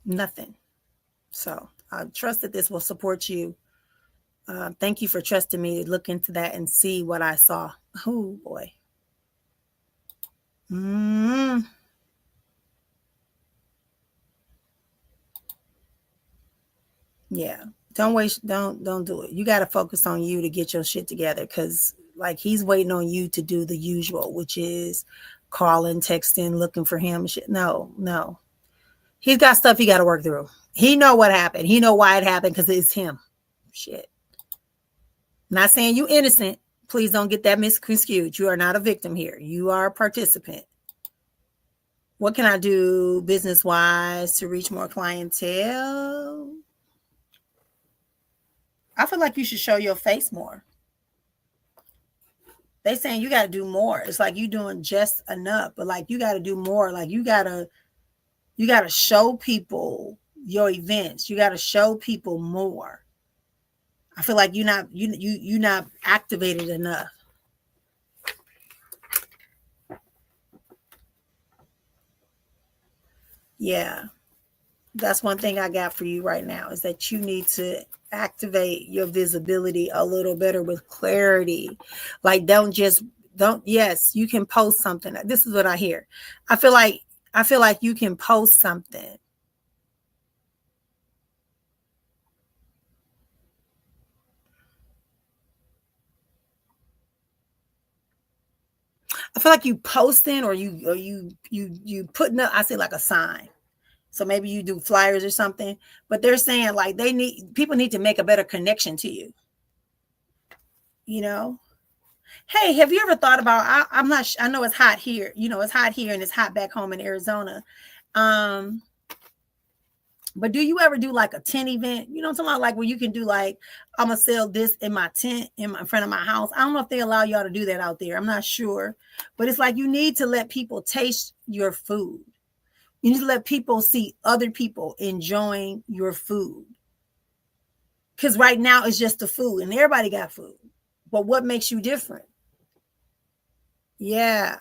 Nothing. So I trust that this will support you. Thank you for trusting me to look into that and see what I saw. Oh, boy. Yeah. Don't do it. You got to focus on you to get your shit together, because like he's waiting on you to do the usual, which is calling, texting, looking for him. Shit. No. He's got stuff he got to work through. He know what happened. He know why it happened, because it's him. Shit. Not saying you innocent. Please don't get that misconstrued. You are not a victim here. You are a participant. What can I do business-wise to reach more clientele? I feel like you should show your face more. They saying you got to do more. It's like you doing just enough, but like you got to do more. Like you got to show people your events. You got to show people more. I feel like you're not activated enough. Yeah. That's one thing I got for you right now, is that you need to activate your visibility a little better with clarity. Like yes, you can post something. This is what I hear. I feel like you can post something. I feel like you posting or you putting up, I say like a sign. So maybe you do flyers or something, but they're saying like people need to make a better connection to you. Hey, have you ever thought about, I know it's hot here, it's hot here and it's hot back home in Arizona. But do you ever do like a tent event? You know what I'm talking about? Like where you can do like, I'm going to sell this in my tent in front of my house. I don't know if they allow y'all to do that out there. I'm not sure. But it's like you need to let people taste your food. You need to let people see other people enjoying your food. Because right now it's just the food and everybody got food. But what makes you different? Yeah.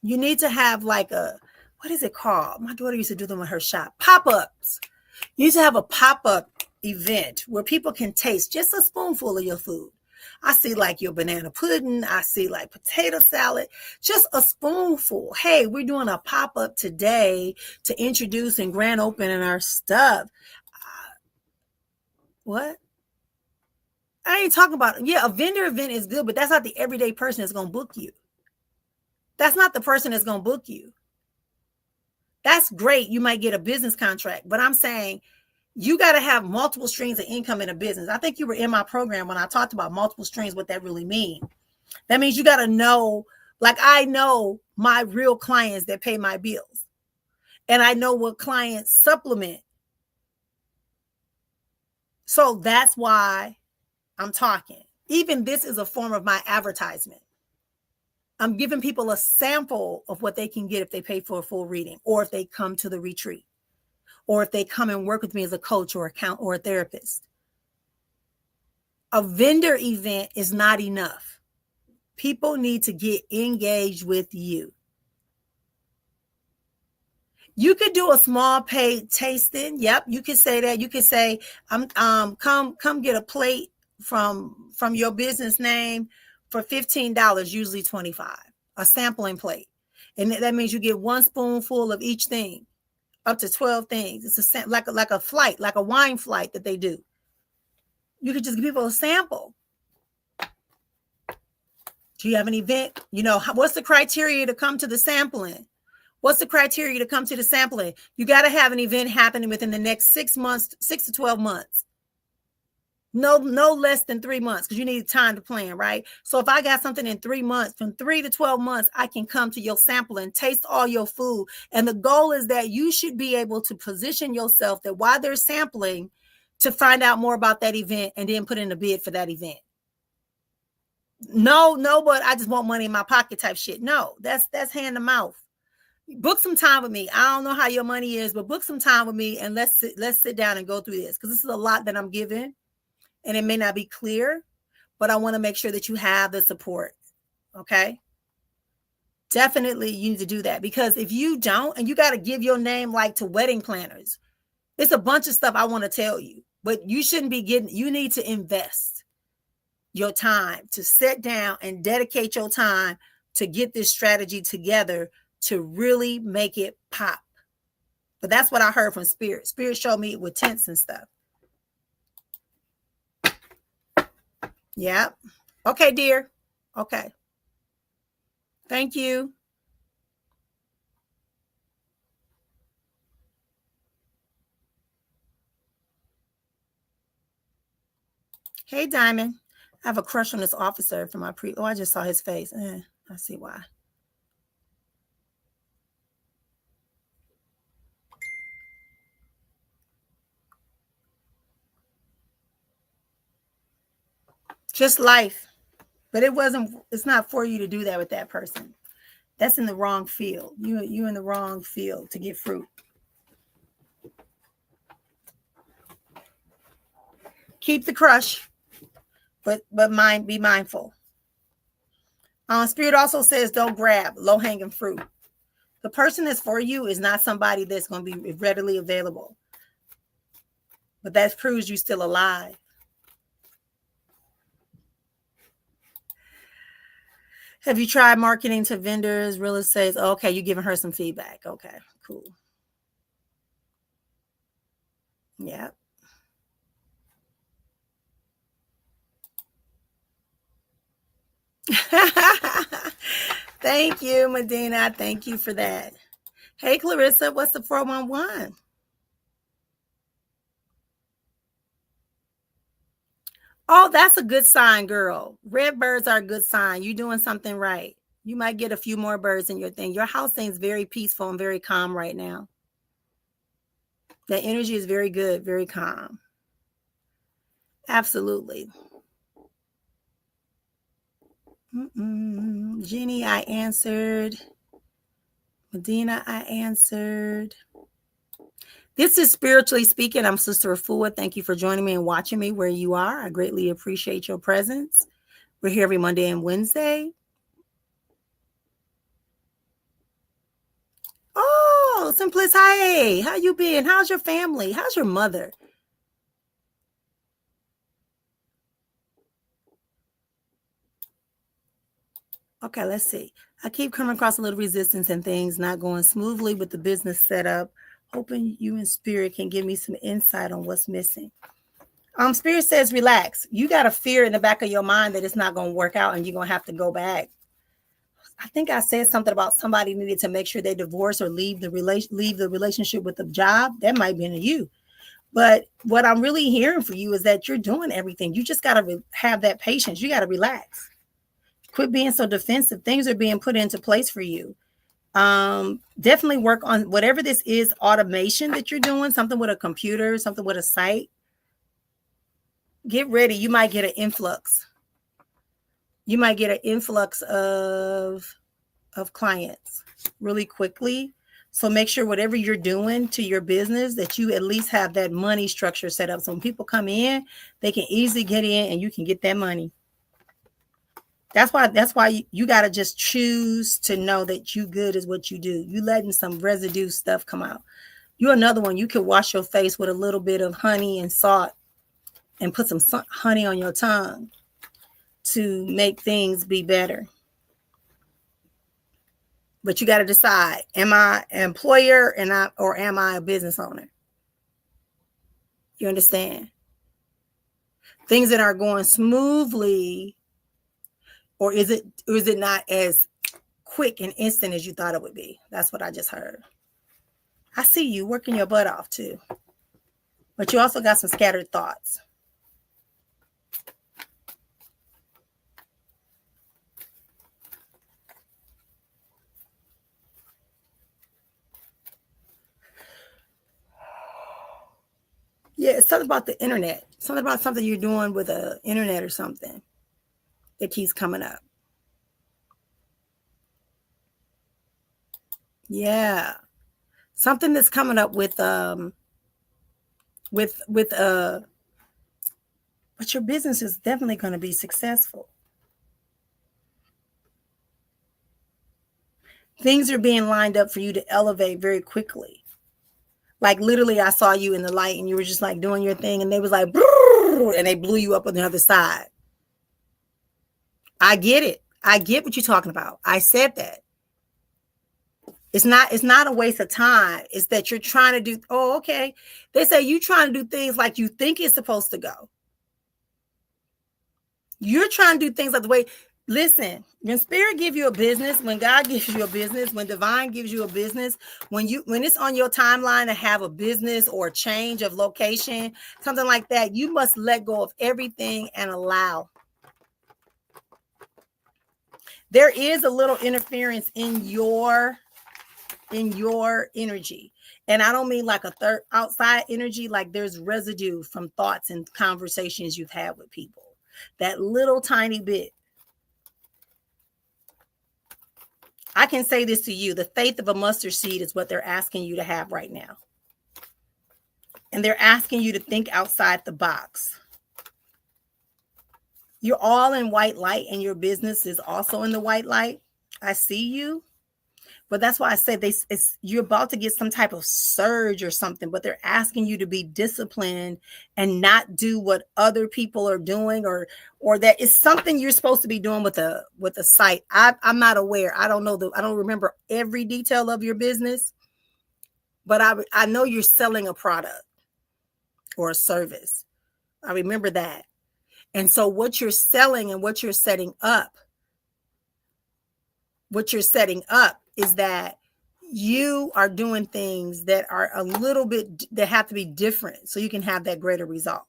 You need to have like what is it called? My daughter used to do them in her shop. Pop-ups. You need to have a pop-up event where people can taste just a spoonful of your food. I see like your banana pudding. I see like potato salad, just a spoonful. Hey, we're doing a pop-up today to introduce and grand opening our stuff. What? I ain't talking about, a vendor event is good, but that's not the everyday person that's going to book you. That's not the person that's going to book you. That's great. You might get a business contract, but I'm saying you got to have multiple streams of income in a business. I think you were in my program when I talked about multiple streams, what that really means. That means you got to know, like I know my real clients that pay my bills. And I know what clients supplement. So that's why I'm talking. Even this is a form of my advertisement. I'm giving people a sample of what they can get if they pay for a full reading, or if they come to the retreat, or if they come and work with me as a coach or a therapist. A vendor event is not enough. People need to get engaged with you. You could do a small paid tasting. Yep, you could say that. You could say, come get a plate from your business name for $15, usually $25, a sampling plate. And that means you get one spoonful of each thing, up to 12 things. It's like a flight, like a wine flight that they do. You could just give people a sample. Do you have an event? You know, what's the criteria to come to the sampling? What's the criteria to come to the sampling? You got to have an event happening within the next 6 months, 6 to 12 months. No less than 3 months, because you need time to plan, right? So if I got something in 3 months, from 3 to 12 months, I can come to your sampling, taste all your food. And the goal is that you should be able to position yourself that while they're sampling, to find out more about that event and then put in a bid for that event. No, but I just want money in my pocket type shit. No, that's hand to mouth. Book some time with me. I don't know how your money is, but book some time with me and let's sit down and go through this, because this is a lot that I'm giving and it may not be clear, but I want to make sure that you have the support. Okay. Definitely you need to do that, because if you don't, and you got to give your name like to wedding planners, it's a bunch of stuff I want to tell you, but you shouldn't be you need to invest your time to sit down and dedicate your time to get this strategy together to really make it pop. But that's what I heard from Spirit. Spirit showed me with tents and stuff. Yeah. Okay, dear. Okay. Thank you. Hey, Diamond. I have a crush on this officer from my Oh, I just saw his face. I see why. Just life. But it's not for you to do that with that person. That's in the wrong field. You in the wrong field to get fruit. Keep the crush, but be mindful. Spirit also says don't grab low-hanging fruit. The person that's for you is not somebody that's going to be readily available. But that proves you're still alive. Have you tried marketing to vendors, real estate? Okay, you're giving her some feedback. Okay, cool. Yeah. Thank you, Medina. Thank you for that. Hey, Clarissa, what's the 411? Oh, that's a good sign, girl. Red birds are a good sign. You're doing something right. You might get a few more birds in your thing. Your house seems very peaceful and very calm right now. That energy is very good, very calm. Absolutely. Jenny, I answered. Medina, I answered. This is Spiritually Speaking. I'm Sister Efua. Thank you for joining me and watching me where you are. I greatly appreciate your presence. We're here every Monday and Wednesday. Oh, Simplis, hi. How you been? How's your family? How's your mother? Okay, let's see. I keep coming across a little resistance and things not going smoothly with the business setup. Hoping you and Spirit can give me some insight on what's missing. Spirit says, relax. You got a fear in the back of your mind that it's not going to work out and you're going to have to go back. I think I said something about somebody needed to make sure they divorce or leave the relationship with the job. That might be in you. But what I'm really hearing for you is that you're doing everything. You just got to have that patience. You got to relax. Quit being so defensive. Things are being put into place for you. Definitely work on whatever this is, automation that you're doing, something with a computer, something with a site. Get ready. You might get an influx. You might get an influx of clients really quickly. So make sure whatever you're doing to your business that you at least have that money structure set up. So when people come in, they can easily get in and you can get that money. That's why you got to just choose to know that you good is what you do. You letting some residue stuff come out. You another one. You could wash your face with a little bit of honey and salt and put some honey on your tongue to make things be better. But you got to decide, am I an employer or am I a business owner? You understand? Things that are going smoothly, or is it not as quick and instant as you thought it would be? That's what I just heard. I see you working your butt off too. But you also got some scattered thoughts. Yeah, it's something about the internet. Something about something you're doing with the internet or something that keeps coming up. Yeah. Something that's coming up with but your business is definitely going to be successful. Things are being lined up for you to elevate very quickly. Like literally, I saw you in the light and you were just like doing your thing and they was like, and they blew you up on the other side. I get it. I get what you're talking about. I said that. It's not a waste of time. It's that you're trying to do, oh, okay. They say you trying to do things like you think it's supposed to go. You're trying to do things like the way, listen, when spirit gives you a business, when God gives you a business, when divine gives you a business, when it's on your timeline to have a business or a change of location, something like that, you must let go of everything and allow. There is a little interference in your energy. And I don't mean like a third outside energy, like there's residue from thoughts and conversations you've had with people. That little tiny bit. I can say this to you. The faith of a mustard seed is what they're asking you to have right now. And they're asking you to think outside the box. You're all in white light and your business is also in the white light. I see you. But that's why I said you're about to get some type of surge or something, but they're asking you to be disciplined and not do what other people are doing or that is something you're supposed to be doing with a site. I'm not aware. I don't know. I don't remember every detail of your business, but I know you're selling a product or a service. I remember that. And so what you're selling and what you're setting up is that you are doing things that are a little bit, that have to be different so you can have that greater result.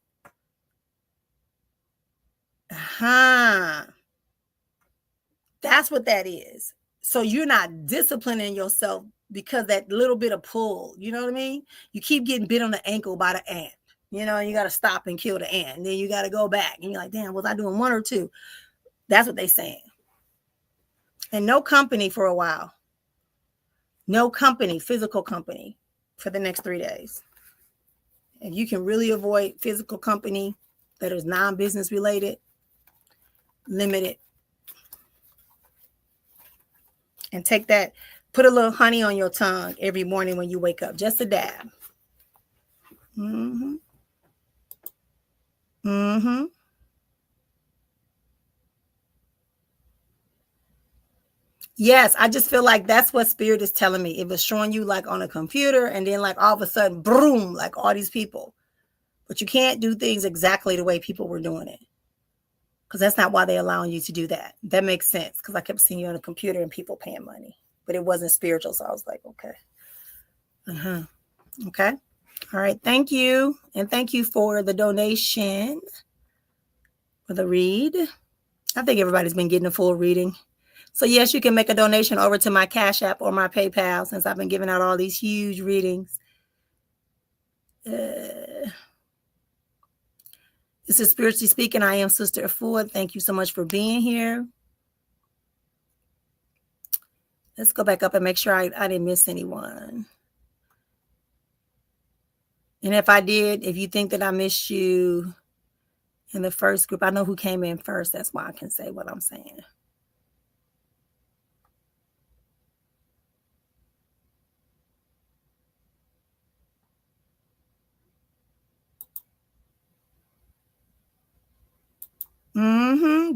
That's what that is. So you're not disciplining yourself because that little bit of pull, you know what I mean? You keep getting bit on the ankle by the ant, you know, and you got to stop and kill the ant. And then you got to go back and you're like, damn, was I doing one or two? That's what they're saying. And no company for a while. No company, physical company, for the next 3 days. If you can really avoid physical company that is non-business related, limit it. And take that, put a little honey on your tongue every morning when you wake up, just a dab. Mm-hmm. Mm-hmm. Yes, I just feel like that's what spirit is telling me. It was showing you like on a computer and then like all of a sudden, boom, like all these people. But you can't do things exactly the way people were doing it. Because that's not why they're allowing you to do that. That makes sense. Because I kept seeing you on a computer and people paying money. But it wasn't spiritual. So I was like, okay. Okay. All right. Thank you. And thank you for the donation for the read. I think everybody's been getting a full reading. So yes, you can make a donation over to my Cash App or my PayPal, since I've been giving out all these huge readings. This is Spiritually Speaking. I am Sister Efua. Thank you so much for being here. Let's go back up and make sure I didn't miss anyone. And if I did, if you think that I missed you in the first group, I know who came in first. That's why I can say what I'm saying.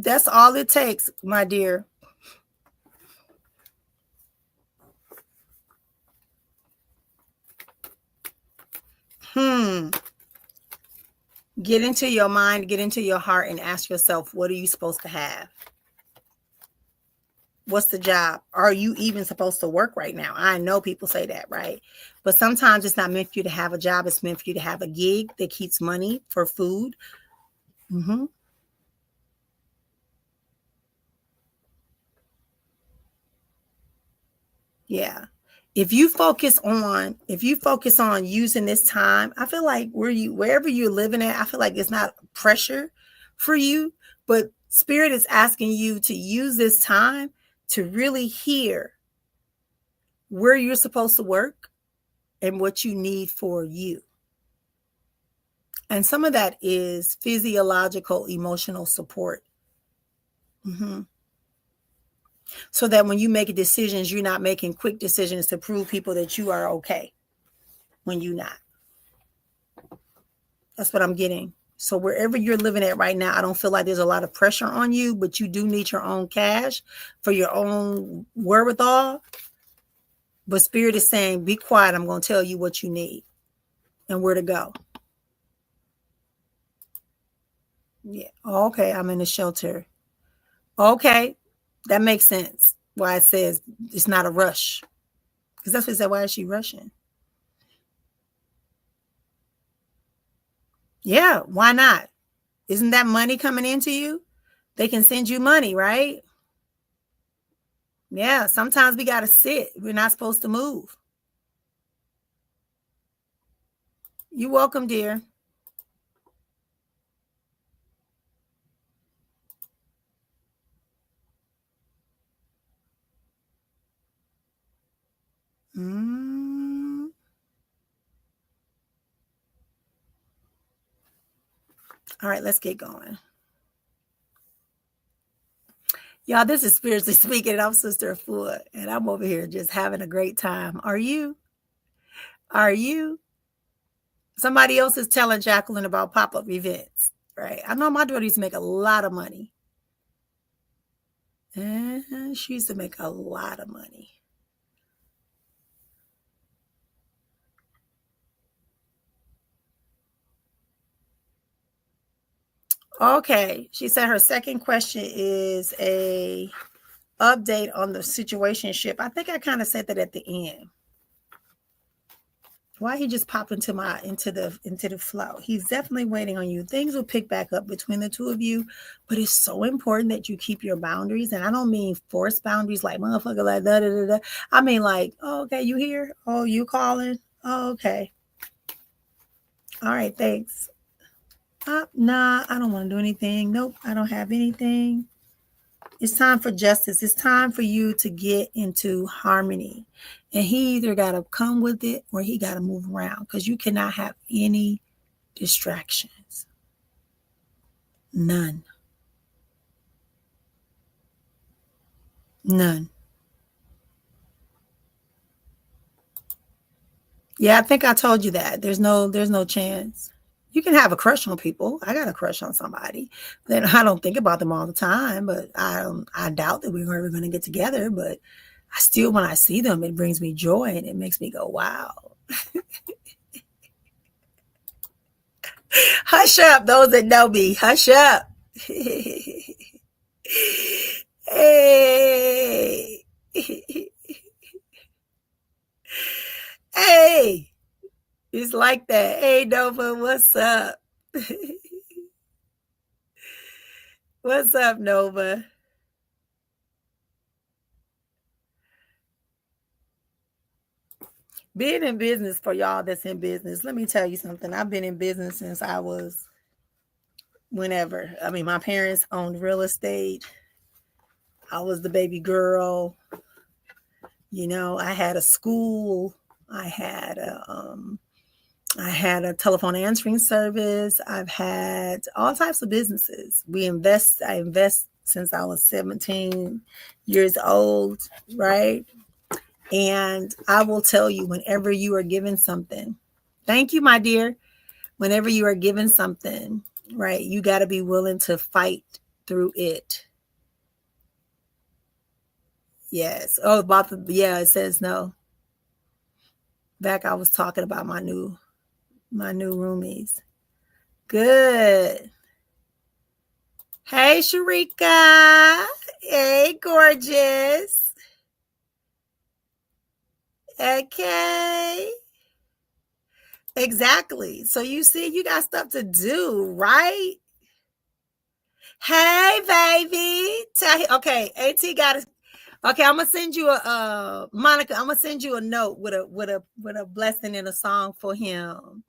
That's all it takes, my dear. Get into your mind, get into your heart, and ask yourself, what are you supposed to have? What's the job? Are you even supposed to work right now? I know people say that, right? But sometimes it's not meant for you to have a job. It's meant for you to have a gig that keeps money for food. Yeah. If you focus on using this time, I feel like wherever you're living at, I feel like it's not pressure for you, but Spirit is asking you to use this time to really hear where you're supposed to work and what you need for you. And some of that is physiological, emotional support. So that when you make decisions, you're not making quick decisions to prove people that you are okay when you're not. That's what I'm getting. So wherever you're living at right now, I don't feel like there's a lot of pressure on you, but you do need your own cash for your own wherewithal. But Spirit is saying, be quiet. I'm going to tell you what you need and where to go. Yeah. Okay. I'm in a shelter. Okay. That makes sense. Why it says it's not a rush. Because that's what it said. Why is she rushing? Yeah. Why not? Isn't that money coming into you? They can send you money, right? Yeah. Sometimes we got to sit. We're not supposed to move. You're welcome, dear. All right, let's get going. Y'all, this is Spiritually Speaking, and I'm Sister Efua, and I'm over here just having a great time. Are you? Are you? Somebody else is telling Jacqueline about pop-up events, right? I know my daughter used to make a lot of money. She used to make a lot of money. Okay, she said her second question is a update on the situationship. I think I kind of said that at the end. Why he just popped into the flow? He's definitely waiting on you. Things will pick back up between the two of you, but it's so important that you keep your boundaries. And I don't mean forced boundaries like motherfucker like da da da da. I mean like, oh, okay, you here? Oh, you calling? Oh, okay. All right, thanks. Nah, I don't want to do anything. Nope, I don't have anything. It's time for justice. It's time for you to get into harmony. And he either got to come with it or he got to move around, because you cannot have any distractions. None. None. Yeah, I think I told you that. There's no chance. You can have a crush on people. I got a crush on somebody. Then I don't think about them all the time, but I doubt that we're ever going to get together. But I still, when I see them, it brings me joy and it makes me go, wow. Hush up, those that know me. Hush up. Hey. Hey. It's like that. Hey, Nova, what's up? What's up, Nova? Being in business, for y'all that's in business, let me tell you something. I've been in business since I was whenever. I mean, my parents owned real estate. I was the baby girl. You know, I had a school. I had a telephone answering service. I've had all types of businesses. I invest since I was 17 years old, right? And I will tell you, whenever you are given something, thank you, my dear. Whenever you are given something, right, you got to be willing to fight through it. Yes. Oh, it says no. Back, I was talking about my new roomies. Good. Hey, Sharika. Hey, gorgeous. Okay. Exactly. So you see, you got stuff to do, right? Hey, baby. Okay, AT got it. Okay, I'm gonna send you Monica. I'm gonna send you a note with a blessing and a song for him.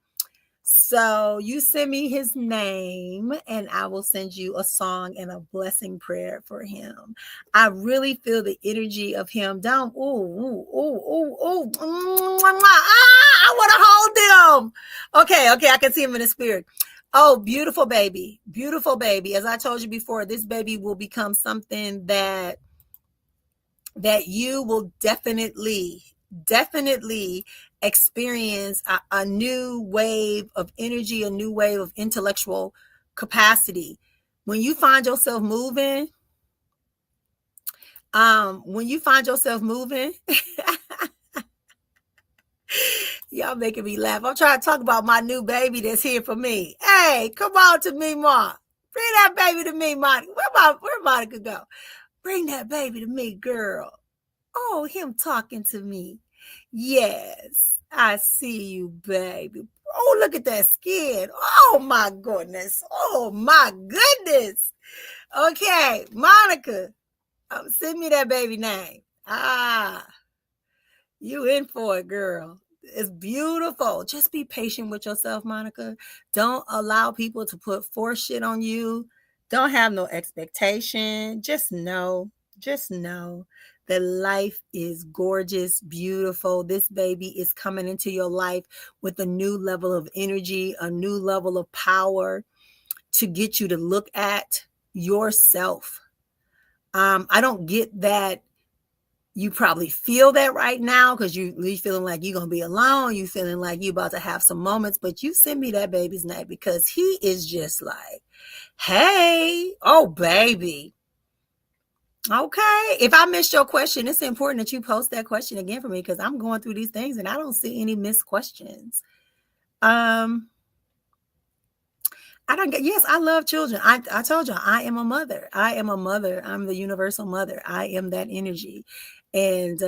So you send me his name and I will send you a song and a blessing prayer for him. I really feel the energy of him down. I want to hold him. Okay. I can see him in the spirit. Oh, beautiful baby. Beautiful baby. As I told you before, this baby will become something that you will definitely experience a new wave of energy, a new wave of intellectual capacity. When you find yourself moving, y'all making me laugh. I'm trying to talk about my new baby that's here for me. Hey, come on to me, Ma. Bring that baby to me, Monica. Where Monica go? Bring that baby to me, girl. Oh, him talking to me. Yes, I see you, baby. Oh, look at that skin. Oh, my goodness. Oh, my goodness. Okay, Monica, send me that baby name. You in for it, girl. It's beautiful. Just be patient with yourself, Monica. Don't allow people to put force shit on you. Don't have no expectation. Just know that life is gorgeous, beautiful. This baby is coming into your life with a new level of energy, a new level of power to get you to look at yourself. I don't get that. You probably feel that right now because you feeling like you're going to be alone. You feeling like you're about to have some moments, but you send me that baby's name because he is just like, hey, oh, baby. Okay. If I missed your question, it's important that you post that question again for me because I'm going through these things and I don't see any missed questions. Yes, I love children. I told you, I am a mother. I'm the universal mother. I am that energy. And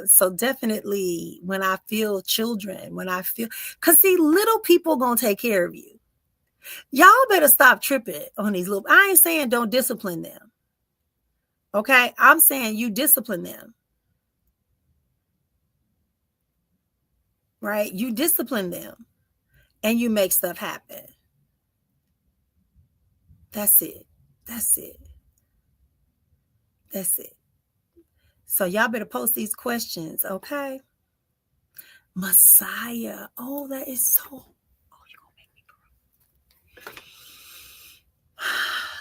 so definitely when I feel children, because see, little people going to take care of you. Y'all better stop tripping on these little, I ain't saying don't discipline them. Okay. I'm saying you discipline them. Right. You discipline them and you make stuff happen. That's it. So y'all better post these questions, okay? Messiah. Oh, that is so. Oh, you're gonna make me cry.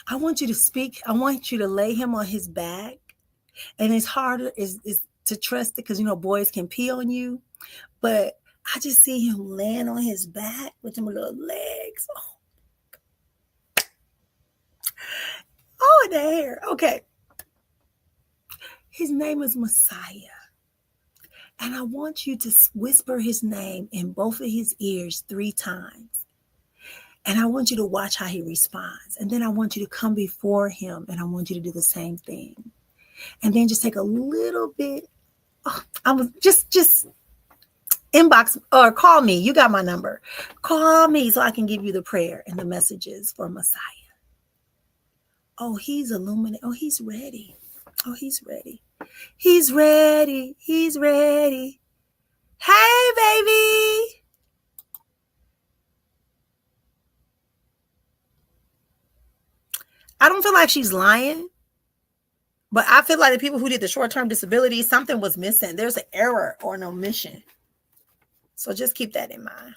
I want you to speak. I want you to lay him on his back. And it's harder is to trust it because boys can pee on you. But I just see him laying on his back with them little legs. Oh, the hair. Okay. His name is Messiah. And I want you to whisper his name in both of his ears 3 times. And I want you to watch how he responds. And then I want you to come before him and I want you to do the same thing. And then just take a little bit. I was just inbox or call me. You got my number. Call me so I can give you the prayer and the messages for Messiah. Oh, he's illuminated. Oh, he's ready. He's ready. Hey, baby. I don't feel like she's lying, but I feel like the people who did the short-term disability, something was missing. There's an error or an omission. So just keep that in mind.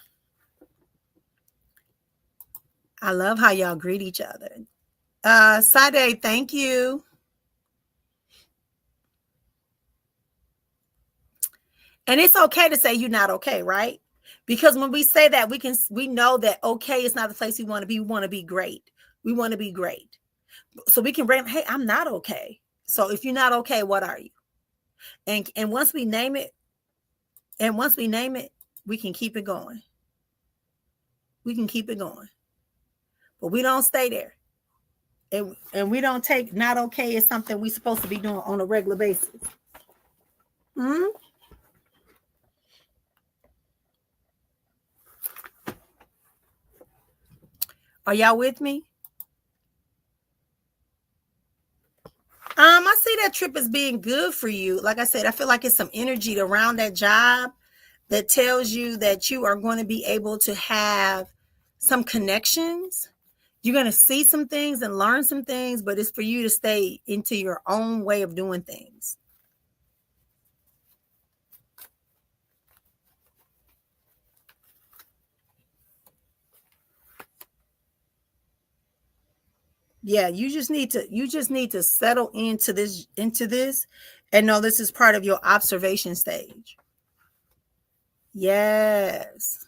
I love how y'all greet each other. Sade, thank you. And it's okay to say you're not okay, right? Because when we say that, we know that okay is not the place we want to be. We want to be great. We want to be great. So we can bring, hey, I'm not okay. So if you're not okay, what are you? And once we name it, we can keep it going. We can keep it going. But we don't stay there. And we don't take not okay as something we're supposed to be doing on a regular basis. Hmm? Are y'all with me? I see that trip as being good for you. Like I said, I feel like it's some energy around that job that tells you that you are going to be able to have some connections. You're going to see some things and learn some things, but it's for you to stay into your own way of doing things. Yeah, you just need to settle into this and know this is part of your observation stage. Yes.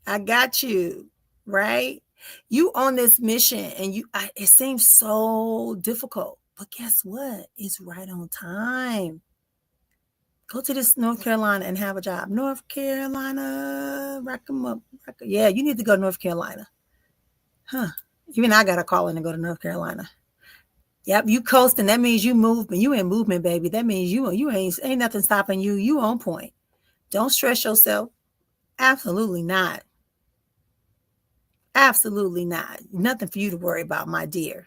I got you, right? You on this mission and it seems so difficult, but guess what? It's right on time. Go to this North Carolina and have a job. North Carolina, rack them up. Yeah, you need to go to North Carolina. Huh. Even I got a calling to go to North Carolina. Yep, you coasting. That means you movement. You in movement, baby. That means you ain't nothing stopping you. You on point. Don't stress yourself. Absolutely not. Absolutely not. Nothing for you to worry about, my dear.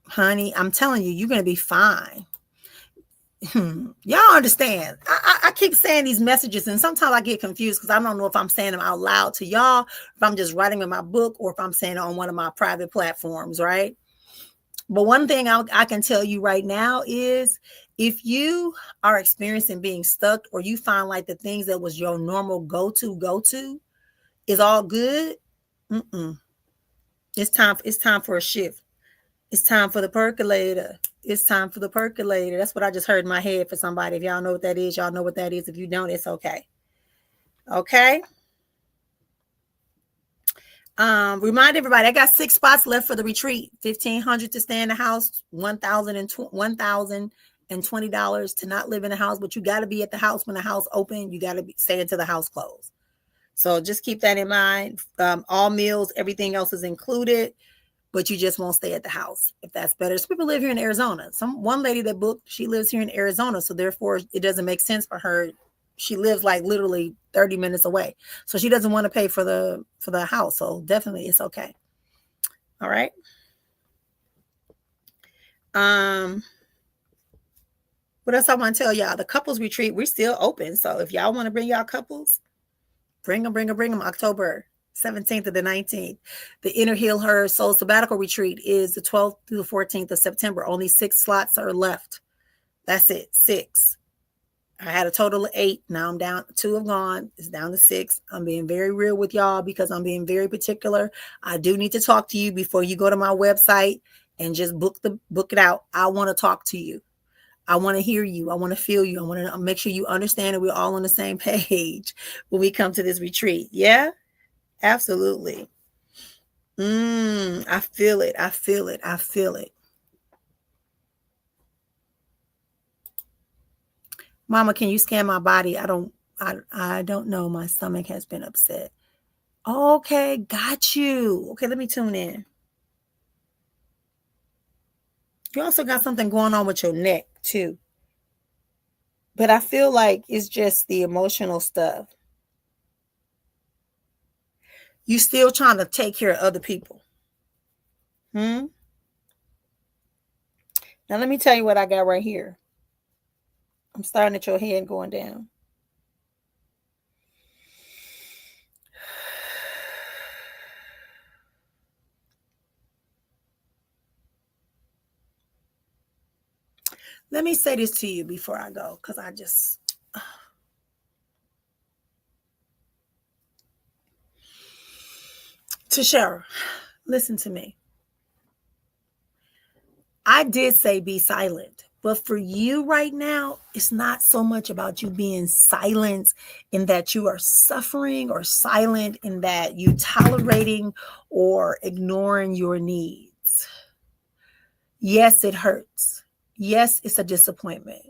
Honey, I'm telling you, you're gonna be fine. Y'all understand. I keep saying these messages, and sometimes I get confused because I don't know if I'm saying them out loud to y'all, if I'm just writing in my book, or if I'm saying it on one of my private platforms, right? But one thing I can tell you right now is if you are experiencing being stuck, or you find like the things that was your normal go-to is all good, it's time for a shift. It's time for the percolator. It's time for the percolator. That's what I just heard in my head for somebody. If y'all know what that is, y'all know what that is. If you don't, it's okay. Okay. Remind everybody, I got 6 spots left for the retreat. $1,500 to stay in the house, $1,020 to not live in the house, but you got to be at the house when the house open. You got to stay until the house closed. So just keep that in mind. All meals, everything else is included, but you just won't stay at the house if that's better. Some people live here in Arizona. One lady that booked, she lives here in Arizona, so therefore it doesn't make sense for her. She lives like literally 30 minutes away, so she doesn't want to pay for the house. So definitely, it's okay. All right. What else I want to tell y'all? The couples retreat, we're still open. So if y'all want to bring y'all couples, bring them. October 17th to the 19th. The Inner Heal Her Soul Sabbatical Retreat is the 12th through the 14th of September. Only 6 slots are left. That's it. 6. I had a total of 8. Now I'm down. 2 have gone. It's down to 6. I'm being very real with y'all because I'm being very particular. I do need to talk to you before you go to my website and just book it out. I want to talk to you. I want to hear you. I want to feel you. I want to make sure you understand that we're all on the same page when we come to this retreat. Yeah, absolutely. I feel it. I feel it. I feel it. Mama, can you scan my body? I don't know. My stomach has been upset. Okay, got you. Okay, let me tune in. You also got something going on with your neck too. But I feel like it's just the emotional stuff. You still trying to take care of other people. Now, let me tell you what I got right here. I'm starting at your head going down. Let me say this to you before I go, because I just... Tashara, listen to me. I did say be silent, but for you right now, it's not so much about you being silent in that you are suffering, or silent in that you tolerating or ignoring your needs. Yes, it hurts. Yes, it's a disappointment.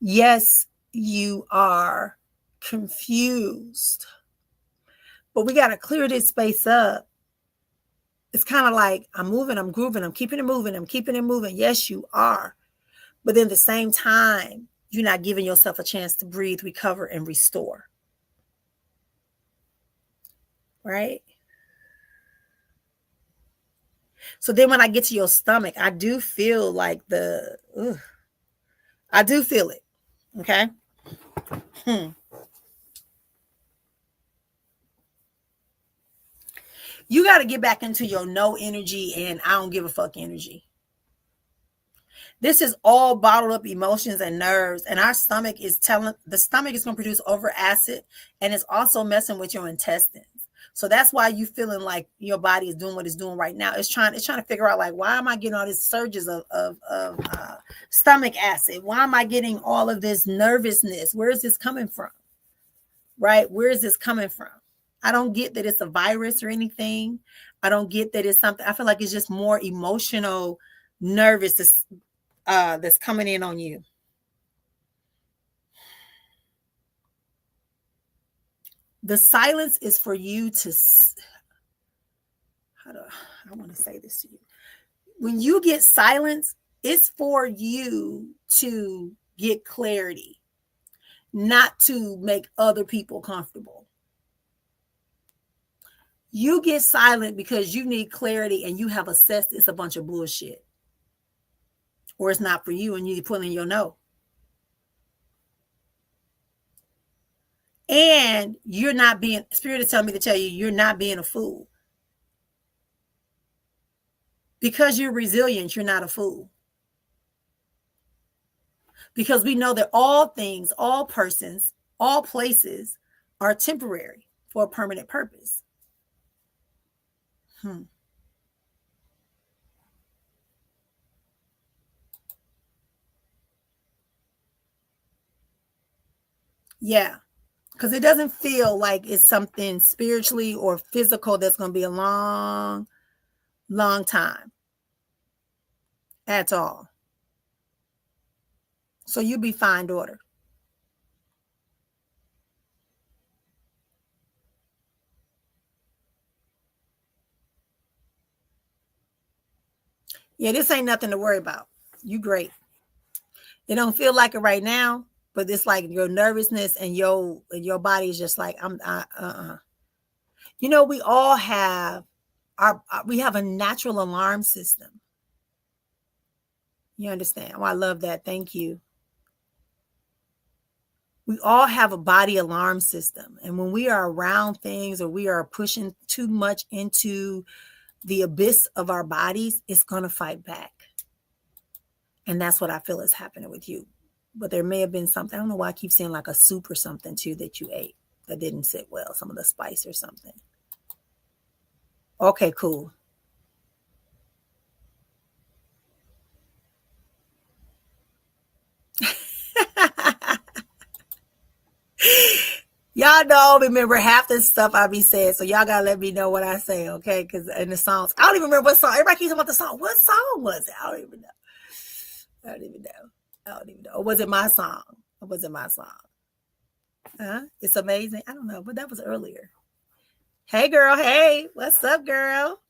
Yes, you are confused. But we got to clear this space up. It's kind of like, I'm moving, I'm grooving, I'm keeping it moving, I'm keeping it moving. Yes, you are. But then at the same time, you're not giving yourself a chance to breathe, recover, and restore. Right? So then when I get to your stomach, I do feel like I do feel it. Okay? You got to get back into your no energy and I don't give a fuck energy. This is all bottled up emotions and nerves, and our stomach is telling, the stomach is going to produce over acid, and it's also messing with your intestines. So that's why you feeling like your body is doing what it's doing right now. It's trying to figure out, like, why am I getting all these surges of stomach acid? Why am I getting all of this nervousness? Where is this coming from? Right? Where is this coming from? I don't get that it's a virus or anything. I don't get that it's something. I feel like it's just more emotional, nervous that's coming in on you. The silence is for you to, I want to say this to you. When you get silence, it's for you to get clarity, not to make other people comfortable. You get silent because you need clarity and you have assessed it's a bunch of bullshit. Or it's not for you and you put in your no. And you're not being, Spirit is telling me to tell you, you're not being a fool. Because you're resilient, you're not a fool. Because we know that all things, all persons, all places are temporary for a permanent purpose. Yeah. Because it doesn't feel like it's something spiritually or physical that's going to be a long, long time at all. So you'll be fine, daughter. Yeah, this ain't nothing to worry about. You great. It don't feel like it right now, but it's like your nervousness and your body is just like, You know, we all have we have a natural alarm system. You understand? Oh, I love that. Thank you. We all have a body alarm system. And when we are around things or we are pushing too much into the abyss of our bodies, it's going to fight back. And that's what I feel is happening with you. But there may have been something. I don't know why I keep saying like a soup or something too that you ate that didn't sit well. Some of the spice or something. Okay, cool. Y'all don't remember half the stuff I be saying, so y'all gotta let me know what I say, okay? Because in the songs, I don't even remember what song. Everybody keeps talking about the song. What song was it? I don't even know. Or was it my song? Huh? It's amazing. I don't know, but that was earlier. Hey, girl. Hey, what's up, girl?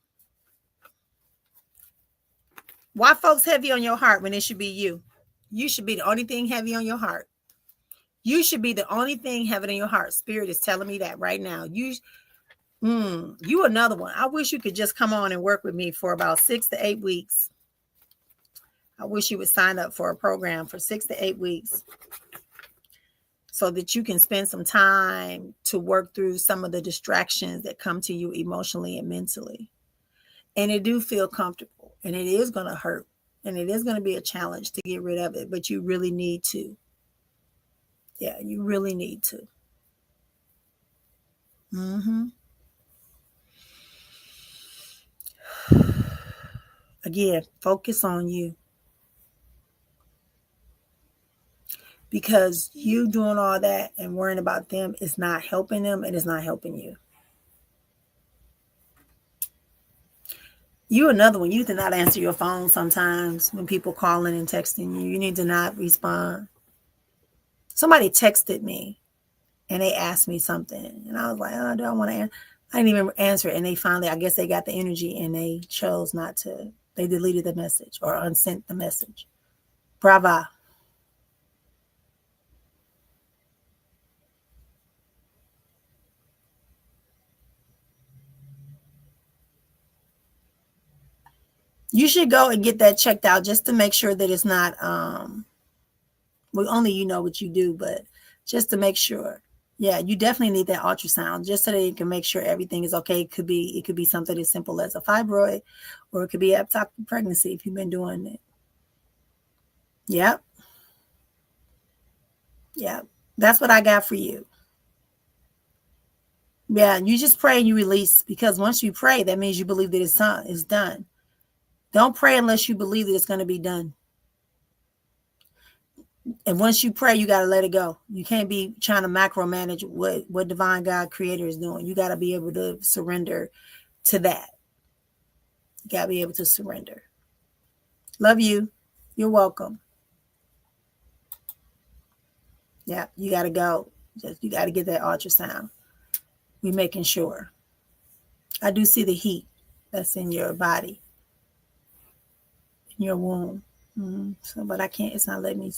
Why folks heavy on your heart when it should be you? You should be the only thing heavy on your heart. You should be the only thing heavy in your heart. Spirit is telling me that right now. You another one. I wish you could just come on and work with me for about 6 to 8 weeks. I wish you would sign up for a program for 6 to 8 weeks so that you can spend some time to work through some of the distractions that come to you emotionally and mentally. And it do feel comfortable, and it is going to hurt, and it is going to be a challenge to get rid of it, but you really need to. Yeah, you really need to. Again, focus on you. Because you doing all that and worrying about them is not helping them, and it's not helping you. You another one. You do not answer your phone sometimes when people calling and texting you. You need to not respond. Somebody texted me and they asked me something, and I was like, oh, do I want to answer? I didn't even answer it. And they finally, I guess they got the energy and they chose not to. They deleted the message or unsent the message. Brava. You should go and get that checked out just to make sure that it's not, well, only you know what you do, but just to make sure. Yeah, you definitely need that ultrasound just so that you can make sure everything is okay. It could be something as simple as a fibroid, or it could be ectopic pregnancy if you've been doing it. Yep. Yeah. That's what I got for you. Yeah, you just pray and you release, because once you pray, that means you believe that it's done. Don't pray unless you believe that it's going to be done. And once you pray, you got to let it go. You can't be trying to macromanage what divine God creator is doing. You got to be able to surrender to that. You got to be able to surrender. Love you. You're welcome. Yeah, you got to go. You got to get that ultrasound. We're making sure. I do see the heat that's in your body, in your womb. So, but I can't, it's not letting me.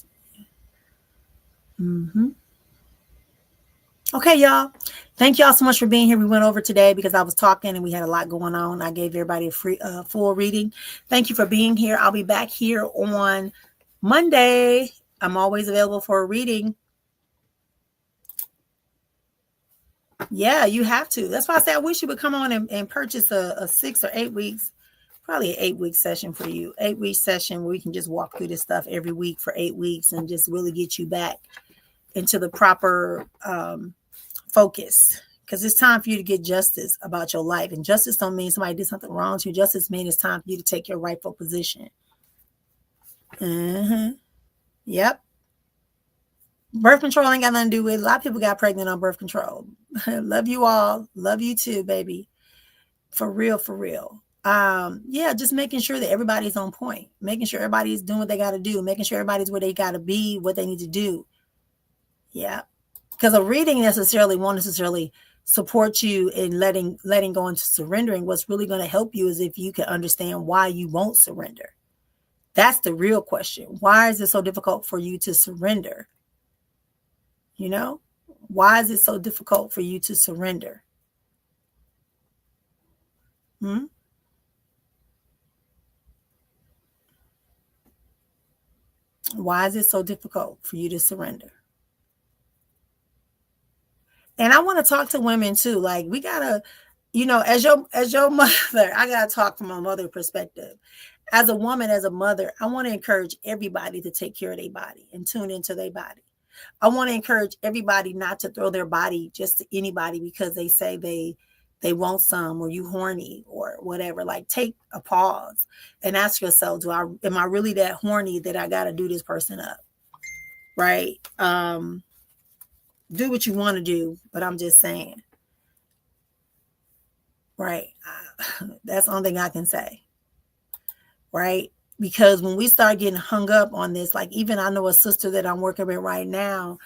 Okay, y'all. Thank y'all so much for being here. We went over today because I was talking and we had a lot going on. I gave everybody a full reading. Thank you for being here. I'll be back here on Monday. I'm always available for a reading. Yeah, you have to. That's why I say I wish you would come on and purchase a 6 or 8 weeks, probably an 8-week session for you. 8-week session where we can just walk through this stuff every week for 8 weeks and just really get you back into the proper focus, because it's time for you to get justice about your life. And justice don't mean somebody did something wrong to you. Justice means it's time for you to take your rightful position. Yep. Birth control ain't got nothing to do with it. A lot of people got pregnant on birth control. Love you all. Love you too, baby. For real, for real. Yeah, just making sure that everybody's on point, making sure everybody's doing what they got to do, making sure everybody's where they got to be, what they need to do. Yeah. Because a reading won't necessarily support you in letting go into surrendering. What's really going to help you is if you can understand why you won't surrender. That's the real question. Why is it so difficult for you to surrender? You know, why is it so difficult for you to surrender? Why is it so difficult for you to surrender? And I want to talk to women too. Like, we gotta, as your mother, I gotta talk from a mother perspective. As a woman, as a mother, I want to encourage everybody to take care of their body and tune into their body. I want to encourage everybody not to throw their body just to anybody because they say they want some, or you horny or whatever. Like, take a pause and ask yourself, am I really that horny that I gotta do this person up? Right? Do what you want to do, but I'm just saying, right? That's the only thing I can say, right? Because when we start getting hung up on this, like, even I know a sister that I'm working with right now,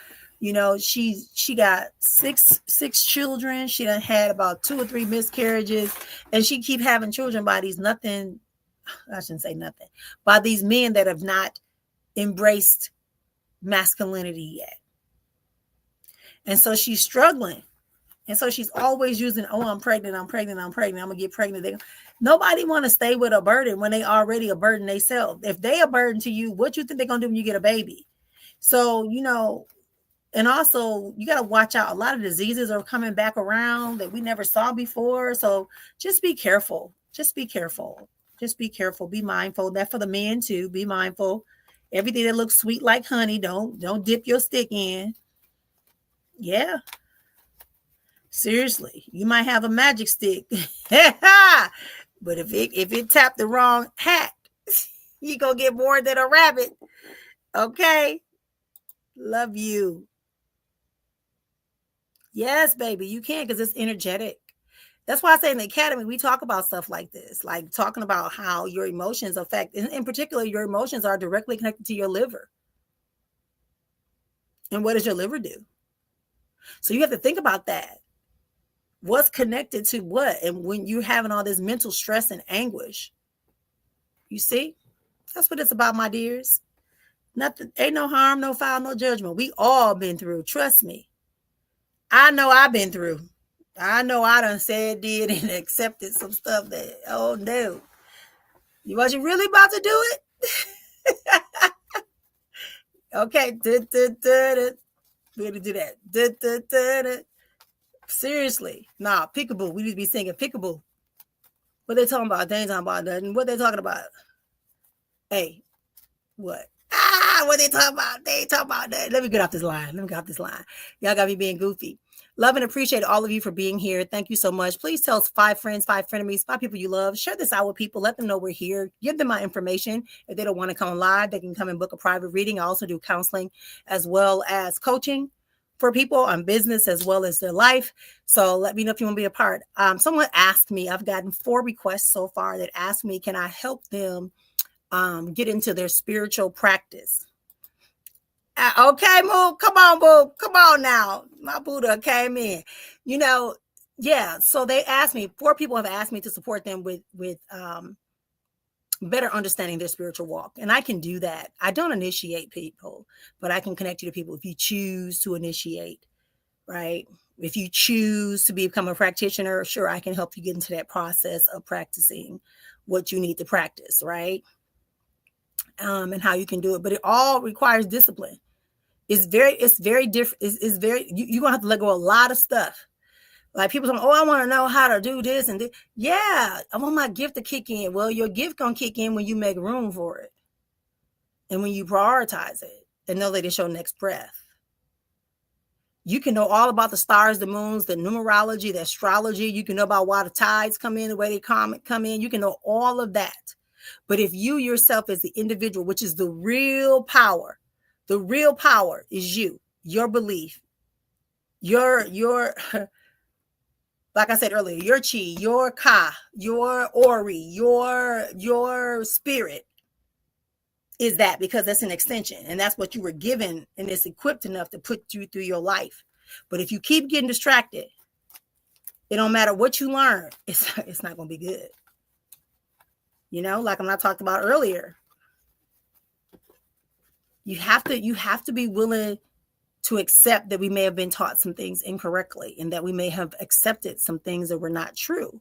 she got six children. She done had about 2 or 3 miscarriages, and she keep having children by these by these men that have not embraced masculinity yet. And so she's struggling. And so she's always using, oh, I'm pregnant, I'm pregnant, I'm pregnant, I'm gonna get pregnant. Nobody want to stay with a burden when they already a burden themselves. If they a burden to you, what you think they're gonna do when you get a baby? So, and also you got to watch out. A lot of diseases are coming back around that we never saw before. So just be careful. Just be careful. Just be careful. Be mindful. That for the men too. Be mindful. Everything that looks sweet like honey, don't dip your stick in. Yeah. Seriously, you might have a magic stick, but if it tapped the wrong hat, you gonna get more than a rabbit. Okay. Love you. Yes, baby, you can, because it's energetic. That's why I say in the academy, we talk about stuff like this, like talking about how your emotions affect, in particular, your emotions are directly connected to your liver. And what does your liver do? So you have to think about that. What's connected to what? And when you're having all this mental stress and anguish, you see, that's what it's about, my dears. Nothing, ain't no harm, no foul, no judgment. We all been through. Trust me. I know I've been through. I know I done said, did, and accepted some stuff that, oh no. You wasn't really about to do it? Okay. We're going to do that. Seriously. Nah, peekaboo. We need to be singing peekaboo. What they talking about? They ain't talking about nothing. What they talking about? Hey, what? What they talking about? They ain't talking about that. Let me get off this line. Y'all got me being goofy. Love and appreciate all of you for being here. Thank you so much. Please tell 5 friends, 5 frenemies, 5 people you love. Share this out with people. Let them know we're here. Give them my information. If they don't want to come live, they can come and book a private reading. I also do counseling as well as coaching for people on business as well as their life. So let me know if you want to be a part. Someone asked me, I've gotten 4 requests so far that asked me, can I help them get into their spiritual practice? Okay, Moo. Come on, Boo. Come on now. My Buddha came in. Yeah. So they asked me, 4 people have asked me to support them with better understanding their spiritual walk. And I can do that. I don't initiate people, but I can connect you to people if you choose to initiate, right? If you choose to become a practitioner, sure, I can help you get into that process of practicing what you need to practice, right? And how you can do it. But it all requires discipline. It's very different. It's very, you're going to have to let go of a lot of stuff. Like people say, oh, I want to know how to do this and this. Yeah, I want my gift to kick in. Well, your gift going to kick in when you make room for it. And when you prioritize it and know that it's your next breath. You can know all about the stars, the moons, the numerology, the astrology. You can know about why the tides come in, the way they come in. You can know all of that. But if you yourself as the individual, which is the real power is you, your belief, your like I said earlier, your chi, your ka, your ori, your spirit is that, because that's an extension and that's what you were given, and it's equipped enough to put you through your life. But if you keep getting distracted, it don't matter what you learn, it's not going to be good. Like I talked about earlier, you have to be willing to accept that we may have been taught some things incorrectly and that we may have accepted some things that were not true.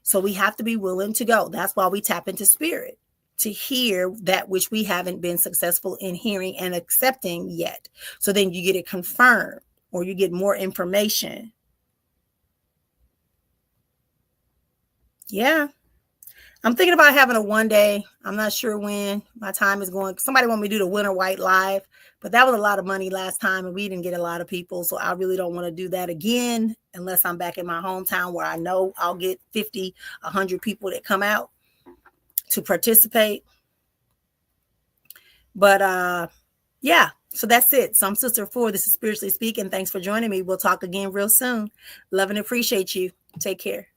So we have to be willing to go. That's why we tap into spirit, to hear that which we haven't been successful in hearing and accepting yet. So then you get it confirmed or you get more information. Yeah. I'm thinking about having a one day. I'm not sure when. My time is going. Somebody want me to do the Winter White Live, but that was a lot of money last time and we didn't get a lot of people. So I really don't want to do that again unless I'm back in my hometown where I know I'll get 50, 100 people that come out to participate. But yeah, so that's it. So I'm Sister Efua. This is Spiritually Speaking. Thanks for joining me. We'll talk again real soon. Love and appreciate you. Take care.